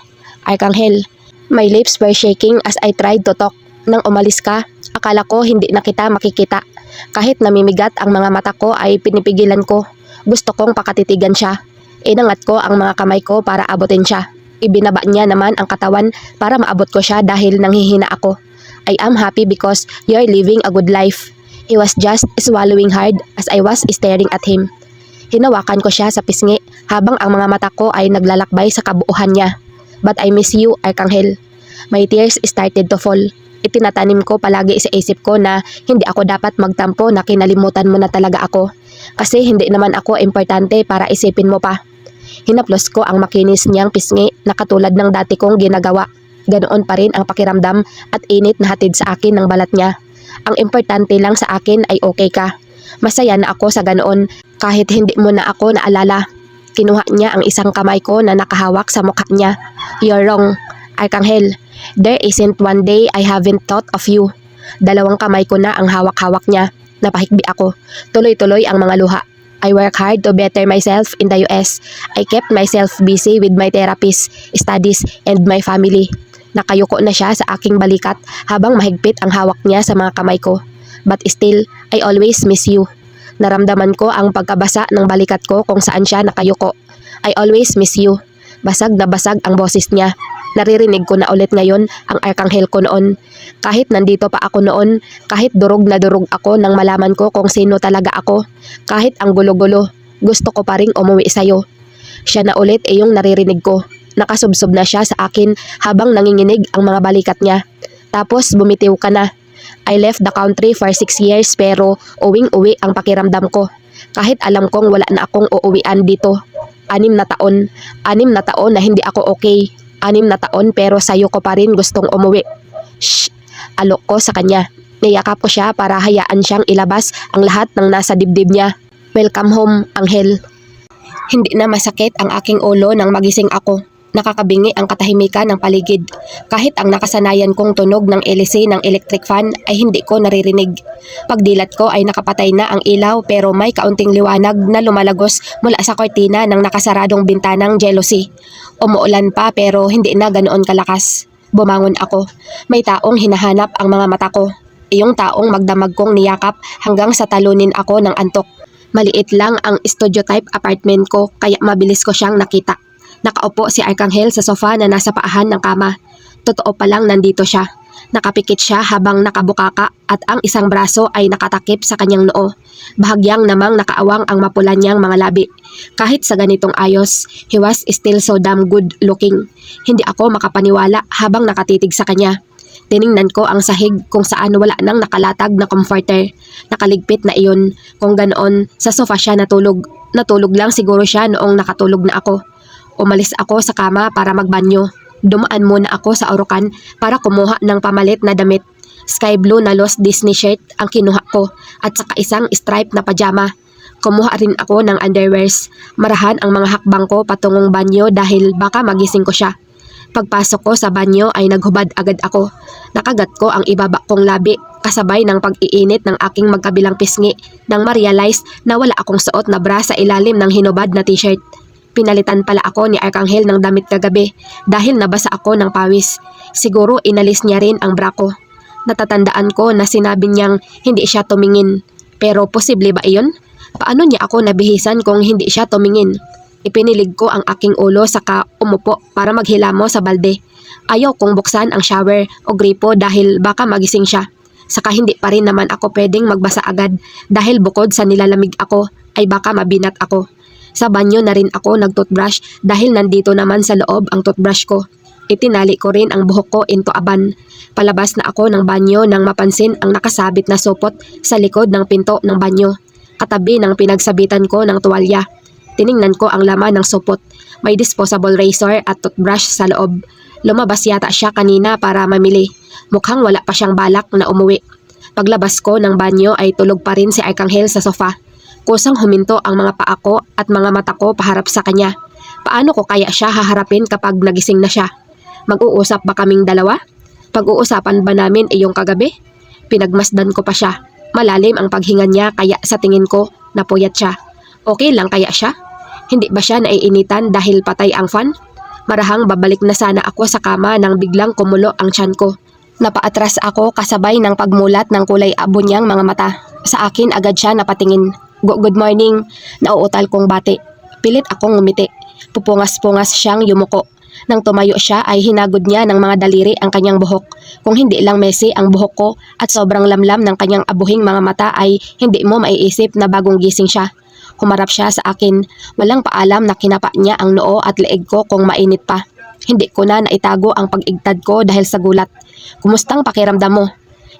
Arcangel, my lips were shaking as I tried to talk. Nang umalis ka, akala ko hindi na kita makikita. Kahit namimigat ang mga mata ko ay pinipigilan ko. Gusto kong pakatitigan siya. Inangat ko ang mga kamay ko para abutin siya. Ibinaba niya naman ang katawan para maabot ko siya dahil nanghihina ako. I am happy because you're living a good life. He was just swallowing hard as I was staring at him. Hinawakan ko siya sa pisngi habang ang mga mata ko ay naglalakbay sa kabuuhan niya. But I miss you, Arcangel. My tears started to fall. Itinatanim ko palagi sa isip ko na hindi ako dapat magtampo na kinalimutan mo na talaga ako. Kasi hindi naman ako importante para isipin mo pa. Hinaplos ko ang makinis niyang pisngi na katulad ng dati kong ginagawa. Ganoon pa rin ang pakiramdam at init na hatid sa akin ng balat niya. Ang importante lang sa akin ay okay ka. Masaya na ako sa ganoon kahit hindi mo na ako naalala. Kinuha niya ang isang kamay ko na nakahawak sa mukha niya. You're wrong, Arcangel. There isn't one day I haven't thought of you. Dalawang kamay ko na ang hawak-hawak niya. Napahikbi ako. Tuloy-tuloy ang mga luha. I work hard to better myself in the US. I kept myself busy with my therapist, studies, and my family. Nakayuko na siya sa aking balikat habang mahigpit ang hawak niya sa mga kamay ko. But still, I always miss you. Naramdaman ko ang pagkabasa ng balikat ko kung saan siya nakayuko. I always miss you. Basag na basag ang boses niya. Naririnig ko na ulit ngayon ang Arcangel ko noon. Kahit nandito pa ako noon, kahit durog na durog ako nang malaman ko kung sino talaga ako, kahit ang gulo-gulo, gusto ko pa ring umuwi sa'yo. Siya na ulit yung naririnig ko. Nakasubsob na siya sa akin habang nanginginig ang mga balikat niya. Tapos bumitiw ka na. I left the country for 6 years pero uwing-uwi ang pakiramdam ko. Kahit alam kong wala na akong uuwian dito. 6 na taon. 6 na taon na hindi ako okay. 6 na taon pero sayo ko pa rin gustong umuwi. Shh! Alok ko sa kanya. Niyakap ko siya para hayaan siyang ilabas ang lahat ng nasa dibdib niya. Welcome home, Anghel. Hindi na masakit ang aking ulo nang magising ako. Nakakabingi ang katahimikan ng paligid. Kahit ang nakasanayan kong tunog ng LC ng electric fan ay hindi ko naririnig. Pagdilat ko ay nakapatay na ang ilaw pero may kaunting liwanag na lumalagos mula sa kortina ng nakasaradong bintanang jealousy. Umuulan pa pero hindi na ganoon kalakas. Bumangon ako. May taong hinahanap ang mga mata ko. Iyong taong magdamag kong niyakap hanggang sa talunin ako ng antok. Maliit lang ang studio type apartment ko kaya mabilis ko siyang nakita. Nakaupo si Arcangel sa sofa na nasa paahan ng kama. Totoo palang nandito siya. Nakapikit siya habang nakabukaka at ang isang braso ay nakatakip sa kanyang noo. Bahagyang namang nakaawang ang mapula niyang mga labi. Kahit sa ganitong ayos, he was still so damn good looking. Hindi ako makapaniwala habang nakatitig sa kanya. Tiningnan ko ang sahig kung saan wala nang nakalatag na comforter. Nakaligpit na iyon. Kung ganoon, sa sofa siya natulog. Natulog lang siguro siya noong nakatulog na ako. Umalis ako sa kama para magbanyo. Dumaan muna ako sa orokan para kumuha ng pamalit na damit. Sky blue na Lost Disney shirt ang kinuha ko at saka isang stripe na pajama. Kumuha rin ako ng underwears. Marahan ang mga hakbang ko patungong banyo dahil baka magising ko siya. Pagpasok ko sa banyo ay naghubad agad ako. Nakagat ko ang ibaba kong labi kasabay ng pag-iinit ng aking magkabilang pisngi nang ma-realize na wala akong suot na bra sa ilalim ng hinubad na t-shirt. Pinalitan pala ako ni Arkanghel ng damit kagabi dahil nabasa ako ng pawis. Siguro inalis niya rin ang bra ko. Natatandaan ko na sinabi niyang hindi siya tumingin. Pero posible ba iyon? Paano niya ako nabihisan kung hindi siya tumingin? Ipinilig ko ang aking ulo saka umupo para maghilamo sa balde. Ayaw kong buksan ang shower o gripo dahil baka magising siya. Saka hindi pa rin naman ako pwedeng magbasa agad dahil bukod sa nilalamig ako ay baka mabinat ako. Sa banyo na rin ako nag-toothbrush dahil nandito naman sa loob ang toothbrush ko. Itinali ko rin ang buhok ko into a bun. Palabas na ako ng banyo nang mapansin ang nakasabit na supot sa likod ng pinto ng banyo. Katabi ng pinagsabitan ko ng tuwalya. Tiningnan ko ang laman ng supot. May disposable razor at toothbrush sa loob. Lumabas yata siya kanina para mamili. Mukhang wala pa siyang balak na umuwi. Paglabas ko ng banyo ay tulog pa rin si Arkanghel sa sofa. Kusang huminto ang mga paa ko at mga mata ko paharap sa kanya. Paano ko kaya siya haharapin kapag nagising na siya? Mag-uusap ba kaming dalawa? Pag-uusapan ba namin iyong kagabi? Pinagmasdan ko pa siya. Malalim ang paghinga niya kaya sa tingin ko napuyat siya. Okay lang kaya siya? Hindi ba siya naiinitan dahil patay ang fan? Marahang babalik na sana ako sa kama nang biglang kumulo ang tiyan ko. Napaatras ako kasabay ng pagmulat ng kulay abo niyang mga mata. Sa akin agad siya napatingin. Good morning, nauutal kong bati. Pilit akong ngumiti. Pupungas-pungas siyang yumuko. Nang tumayo siya ay hinagod niya ng mga daliri ang kanyang buhok. Kung hindi lang messy ang buhok ko at sobrang lamlam ng kanyang abuhing mga mata ay hindi mo maiisip na bagong gising siya. Humarap siya sa akin. Walang paalam na kinapa niya ang noo at leeg ko kung mainit pa. Hindi ko na naitago ang pag-igtad ko dahil sa gulat. Kumustang pakiramdam mo?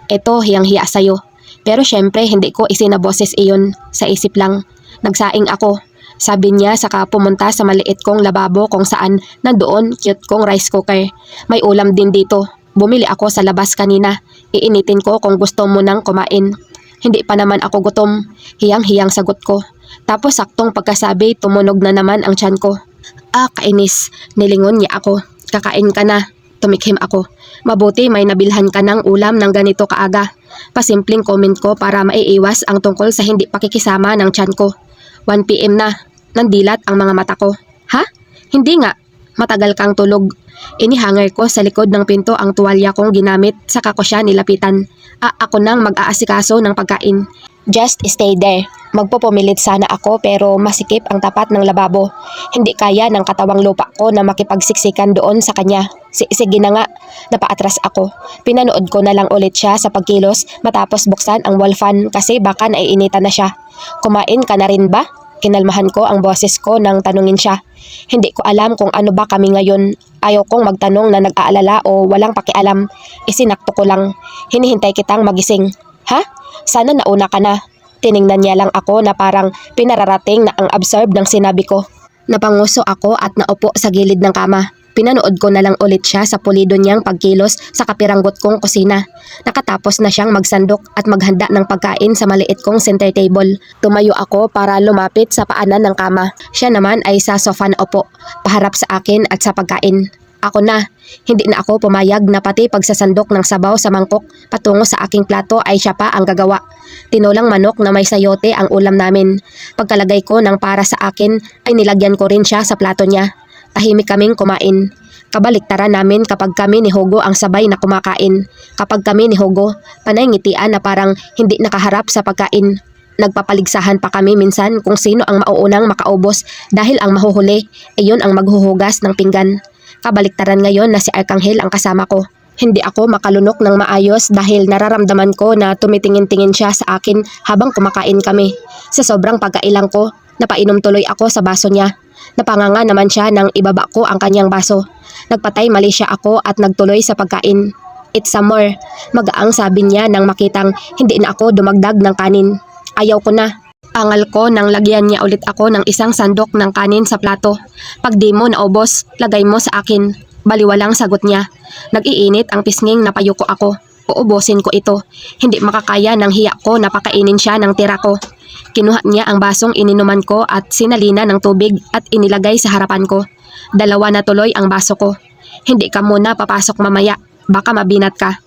Eto, hiyang-hiya sa'yo. Pero syempre hindi ko isinaboses iyon. Sa isip lang. Nagsaing ako. Sabi niya saka pumunta sa maliit kong lababo kung saan nandoon cute kong rice cooker. May ulam din dito. Bumili ako sa labas kanina. Iinitin ko kung gusto mo nang kumain. Hindi pa naman ako gutom. Hiyang-hiyang sagot ko. Tapos saktong pagkasabi tumunog na naman ang tiyan ko. Kainis. Nilingon niya ako. Kakain ka na. Tumikhim ako. Mabuti may nabilhan ka ng ulam ng ganito kaaga. Pasimpleng comment ko para maiiwas ang tungkol sa hindi pakikisama ng tiyan ko. 1 PM na. Nandilat ang mga mata ko. Ha? Hindi nga. Matagal kang tulog. Inihanger ko sa likod ng pinto ang tuwalya kong ginamit saka ko siya nilapitan. Ako nang mag-aasikaso ng pagkain. Just stay there. Magpupumilit sana ako pero masikip ang tapat ng lababo. Hindi kaya ng katawang lupa ko na makipagsiksikan doon sa kanya. Sige na nga. Napaatras ako. Pinanood ko na lang ulit siya sa pagkilos matapos buksan ang wall fan kasi baka naiinitan na siya. Kumain ka na rin ba? Kinalmahan ko ang boses ko nang tanungin siya. Hindi ko alam kung ano ba kami ngayon. Ayaw kong magtanong na nag-aalala o walang pakialam. Isinakto ko lang. Hinihintay kitang magising. Ha? Sana nauna ka na. Tiningnan niya lang ako na parang pinararating na ang absorb ng sinabi ko. Napanguso ako at naupo sa gilid ng kama. Pinanood ko na lang ulit siya sa pulido niyang pagkilos sa kapiranggot kong kusina. Nakatapos na siyang magsandok at maghanda ng pagkain sa maliit kong center table. Tumayo ako para lumapit sa paanan ng kama. Siya naman ay sa sofa na upo, paharap sa akin at sa pagkain. Ako na. Hindi na ako pumayag na pati pagsasandok ng sabaw sa mangkok patungo sa aking plato ay siya pa ang gagawa. Tinolang manok na may sayote ang ulam namin. Pagkalagay ko ng para sa akin ay nilagyan ko rin siya sa plato niya. Tahimik kaming kumain. Kabaliktaran namin kapag kami ni Hugo ang sabay na kumakain. Kapag kami ni Hugo, panay ngitian na parang hindi nakaharap sa pagkain. Nagpapaligsahan pa kami minsan kung sino ang mauunang makaubos dahil ang mahuhuli ay yun ang maghuhugas ng pinggan. Kabaliktaran ngayon na si Arkanghel ang kasama ko. Hindi ako makalunok ng maayos dahil nararamdaman ko na tumitingin-tingin siya sa akin habang kumakain kami. Sa sobrang pagkailang ko, napainom tuloy ako sa baso niya. Napanganga naman siya nang ibaba ko ang kanyang baso. Nagpatay mali siya ako at nagtuloy sa pagkain. It's some more. Magaang sabi niya nang makitang hindi na ako dumagdag ng kanin. Ayaw ko na. Angal ko nang lagyan niya ulit ako ng isang sandok ng kanin sa plato. Pag di mo naubos, lagay mo sa akin. Baliwalang sagot niya. Nag-iinit ang pisnging napayuko ako. Uubusin ko ito. Hindi makakaya ng hiya ko na pakainin siya ng tira ko. Kinuha niya ang basong ininuman ko at sinalina ng tubig at inilagay sa harapan ko. 2 na tuloy ang baso ko. Hindi ka muna papasok mamaya. Baka mabinat ka.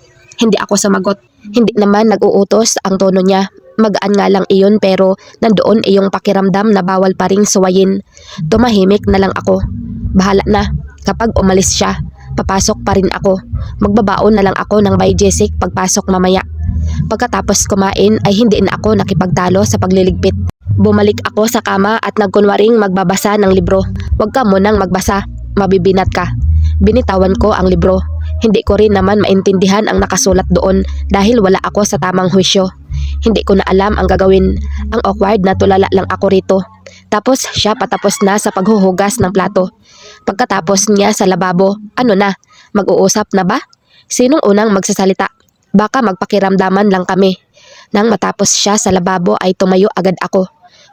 Hindi ako sumagot. Hindi naman nag-uutos ang tono niya. Magaan nga lang iyon pero nandoon iyong pakiramdam na bawal pa ring suwayin. Tumahimik na lang ako. Bahala na. Kapag umalis siya, papasok pa rin ako. Magbabaon na lang ako ng Biogesic pagpasok mamaya. Pagkatapos kumain ay hindi na ako nakipagtalo sa pagliligpit. Bumalik ako sa kama at nagkunwaring magbabasa ng libro. Huwag ka munang magbasa, mabibinat ka. Binitawan ko ang libro. Hindi ko rin naman maintindihan ang nakasulat doon dahil wala ako sa tamang hwisyo. Hindi ko na alam ang gagawin. Ang awkward na tulala lang ako rito. Tapos siya patapos na sa paghuhugas ng plato. Pagkatapos niya sa lababo, ano na? Mag-uusap na ba? Sinong unang magsasalita? Baka magpakiramdaman lang kami. Nang matapos siya sa lababo ay tumayo agad ako.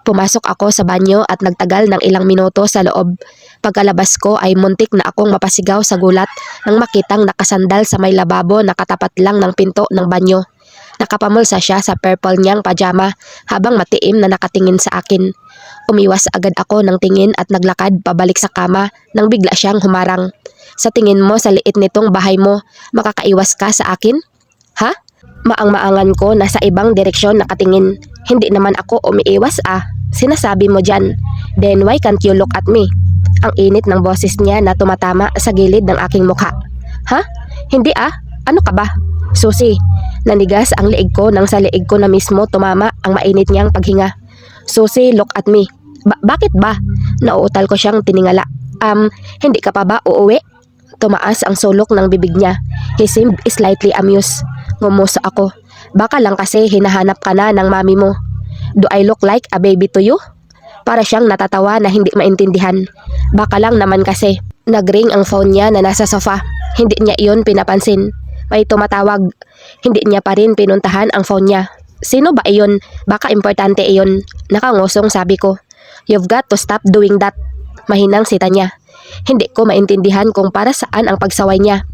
Pumasok ako sa banyo at nagtagal ng ilang minuto sa loob. Pagkalabas ko ay muntik na akong mapasigaw sa gulat nang makitang nakasandal sa may lababo na katapat lang ng pinto ng banyo. Nakapamulsa siya sa purple niyang pajama habang matiim na nakatingin sa akin. Umiwas agad ako ng tingin at naglakad pabalik sa kama nang bigla siyang humarang. Sa tingin mo sa liit nitong bahay mo, makakaiwas ka sa akin? Ha? Maang-maangan ko na sa ibang direksyon nakatingin. Hindi naman ako umiiwas Sinasabi mo dyan. Then why can't you look at me? Ang init ng boses niya na tumatama sa gilid ng aking mukha. Ha? Hindi Ano ka ba? Susi, nanigas ang liig ko nang sa liig ko na mismo tumama ang mainit niyang paghinga. Susi, look at me. Bakit ba? Nauutal ko siyang tiningala. Hindi ka pa ba uuwi? Tumaas ang sulok ng bibig niya. He seemed slightly amused. Ngumuso ako. Baka lang kasi hinahanap ka na ng mami mo. Do I look like a baby to you? Para siyang natatawa na hindi maintindihan. Baka lang naman kasi. Nagring ang phone niya na nasa sofa. Hindi niya iyon pinapansin. May tumatawag. Hindi niya pa rin pinuntahan ang phone niya. Sino ba iyon? Baka importante iyon. Nakangusong sabi ko. You've got to stop doing that. Mahinang sita niya. Hindi ko maintindihan kung para saan ang pagsaway niya.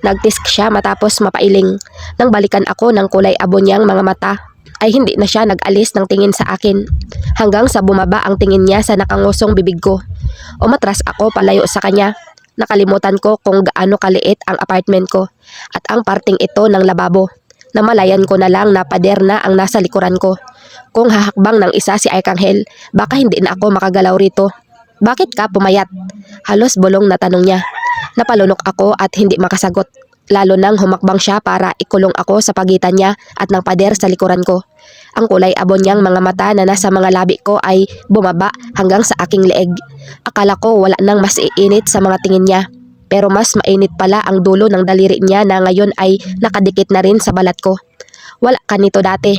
Nagtisk siya matapos mapailing. Nang balikan ako ng kulay abo niyang mga mata, ay hindi na siya nag-alis ng tingin sa akin. Hanggang sa bumaba ang tingin niya sa nakangusong bibig ko. Umatras ako palayo sa kanya. Nakalimutan ko kung gaano kaliit ang apartment ko at ang parting ito ng lababo. Namalayan ko na lang na pader na ang nasa likuran ko. Kung hahakbang ng isa si Arcangel, baka hindi na ako makagalaw rito. Bakit ka pumayat? Halos bulong na tanong niya. Napalunok ako at hindi makasagot. Lalo nang humakbang siya para ikulong ako sa pagitan niya at ng pader sa likuran ko. Ang kulay abo niyang mga mata na nasa mga labi ko ay bumaba hanggang sa aking leeg. Akala ko wala nang mas iinit sa mga tingin niya. Pero mas mainit pala ang dulo ng daliri niya na ngayon ay nakadikit na rin sa balat ko. Wala ka nito dati.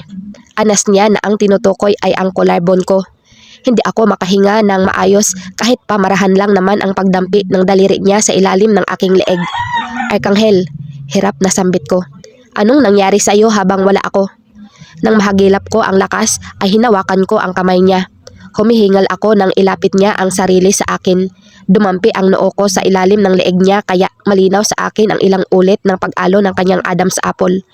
Anas niya na ang tinutukoy ay ang collarbone ko. Hindi ako makahinga ng maayos kahit pamarahan lang naman ang pagdampi ng daliri niya sa ilalim ng aking leeg. Arcangel, hirap na sambit ko. Anong nangyari sa iyo habang wala ako? Nang mahagilap ko ang lakas ay hinawakan ko ang kamay niya. Humihingal ako nang ilapit niya ang sarili sa akin. Dumampi ang noo ko sa ilalim ng leeg niya kaya malinaw sa akin ang ilang ulit ng pag-alo ng kanyang Adam's apple.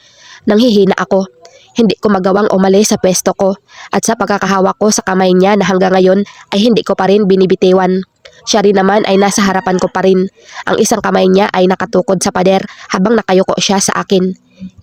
Nanghihina ako. Hindi ko magawang umalis sa pwesto ko at sa pagkakahawak ko sa kamay niya na hanggang ngayon ay hindi ko pa rin binibitiwan. Siya rin naman ay nasa harapan ko pa rin. Ang isang kamay niya ay nakatukod sa pader habang nakayuko siya sa akin.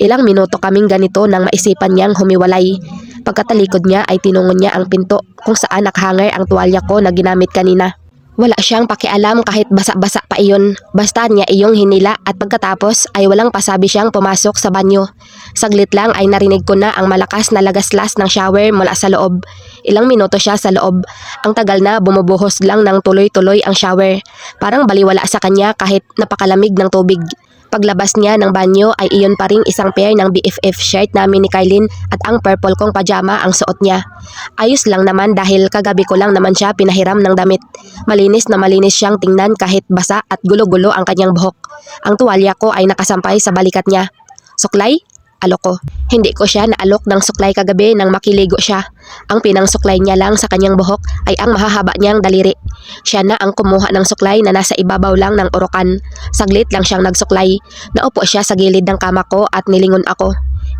Ilang minuto kaming ganito nang maisipan niyang humiwalay. Pagkatalikod niya ay tinungon niya ang pinto kung saan nakahanger ang tuwalya ko na ginamit kanina. Wala siyang pakialam kahit basa-basa pa iyon. Basta niya iyong hinila at pagkatapos ay walang pasabi siyang pumasok sa banyo. Saglit lang ay narinig ko na ang malakas na lagaslas ng shower mula sa loob. Ilang minuto siya sa loob. Ang tagal na bumubuhos lang ng tuloy-tuloy ang shower. Parang baliwala sa kanya kahit napakalamig ng tubig. Paglabas niya ng banyo ay iyon pa ring isang pair ng BFF shirt namin ni Kylin at ang purple kong pajama ang suot niya. Ayos lang naman dahil kagabi ko lang naman siya pinahiram ng damit. Malinis na malinis siyang tingnan kahit basa at gulo-gulo ang kanyang buhok. Ang tuwalya ko ay nakasampay sa balikat niya. Suklay? Alok ko. Hindi ko siya naalok ng suklay kagabi nang makiligo siya. Ang pinangsuklay niya lang sa kanyang buhok ay ang mahahaba niyang daliri. Siya na ang kumuha ng suklay na nasa ibabaw lang ng urukan. Saglit lang siyang nagsuklay. Naupo siya sa gilid ng kama ko at nilingon ako.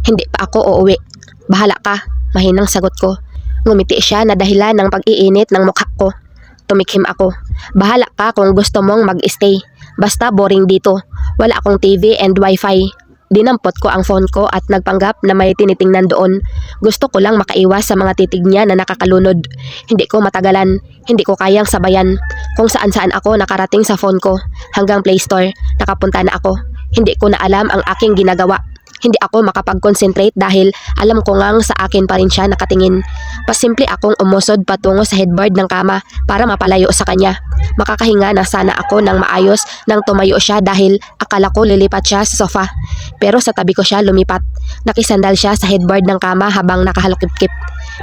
Hindi pa ako uuwi. Bahala ka, mahinang sagot ko. Ngumiti siya na dahilan ng pag-iinit ng mukha ko. Tumikhim ako. Bahala ka kung gusto mong mag-stay. Basta boring dito. Wala akong TV and wifi. Dinampot ko ang phone ko at nagpanggap na may tinitingnan doon. Gusto ko lang makaiwas sa mga titig niya na nakakalunod. Hindi ko matagalan, hindi ko kayang sabayan. Kung saan-saan ako nakarating sa phone ko, hanggang Play Store, nakapunta na ako. Hindi ko na alam ang aking ginagawa. Hindi ako makapag-concentrate dahil alam ko ngang sa akin pa rin siya nakatingin. Pasimple akong umusod patungo sa headboard ng kama para mapalayo sa kanya. Makakahinga na sana ako ng maayos nang tumayo siya dahil akala ko lilipat siya sa sofa. Pero sa tabi ko siya lumipat. Nakisandal siya sa headboard ng kama habang nakahalukip-kip.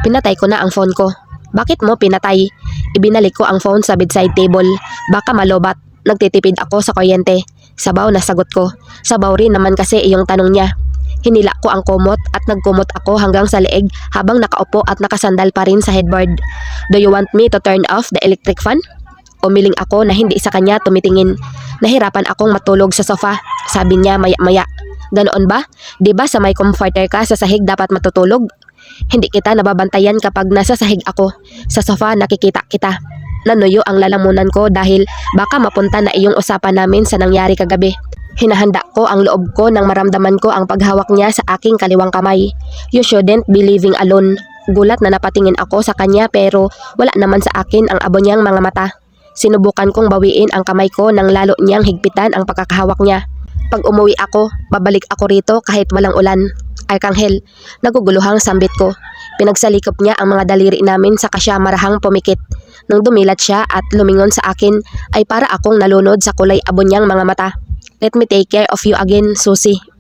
Pinatay ko na ang phone ko. Bakit mo pinatay? Ibinalik ko ang phone sa bedside table. Baka malobat. Nagtitipid ako sa kuryente. Sabaw na sagot ko. Sabaw rin naman kasi iyong tanong niya. Hinila ko ang kumot at nagkumot ako hanggang sa leeg habang nakaupo at nakasandal pa rin sa headboard. Do you want me to turn off the electric fan? Umiling ako na hindi sa kanya tumitingin. Nahirapan akong matulog sa sofa. Sabi niya maya-maya. Ganoon ba? Diba sa may comforter ka sa sahig dapat matutulog? Hindi kita nababantayan kapag nasa sahig ako. Sa sofa nakikita kita. Nanuyo ang lalamunan ko dahil baka mapunta na iyong usapan namin sa nangyari kagabi. Hinahanda ko ang loob ko nang maramdaman ko ang paghawak niya sa aking kaliwang kamay. You shouldn't be living alone. Gulat na napatingin ako sa kanya pero wala naman sa akin ang abo niyang mga mata. Sinubukan kong bawiin ang kamay ko nang lalo niyang higpitan ang pagkakahawak niya. Pag umuwi ako, babalik ako rito kahit walang ulan. Arkanghel, naguguluhang sambit ko. Pinagsalikop niya ang mga daliri namin saka siya marahang pumikit. Nang dumilat siya at lumingon sa akin ay para akong nalunod sa kulay abo niyang mga mata. Let me take care of you again, Susie.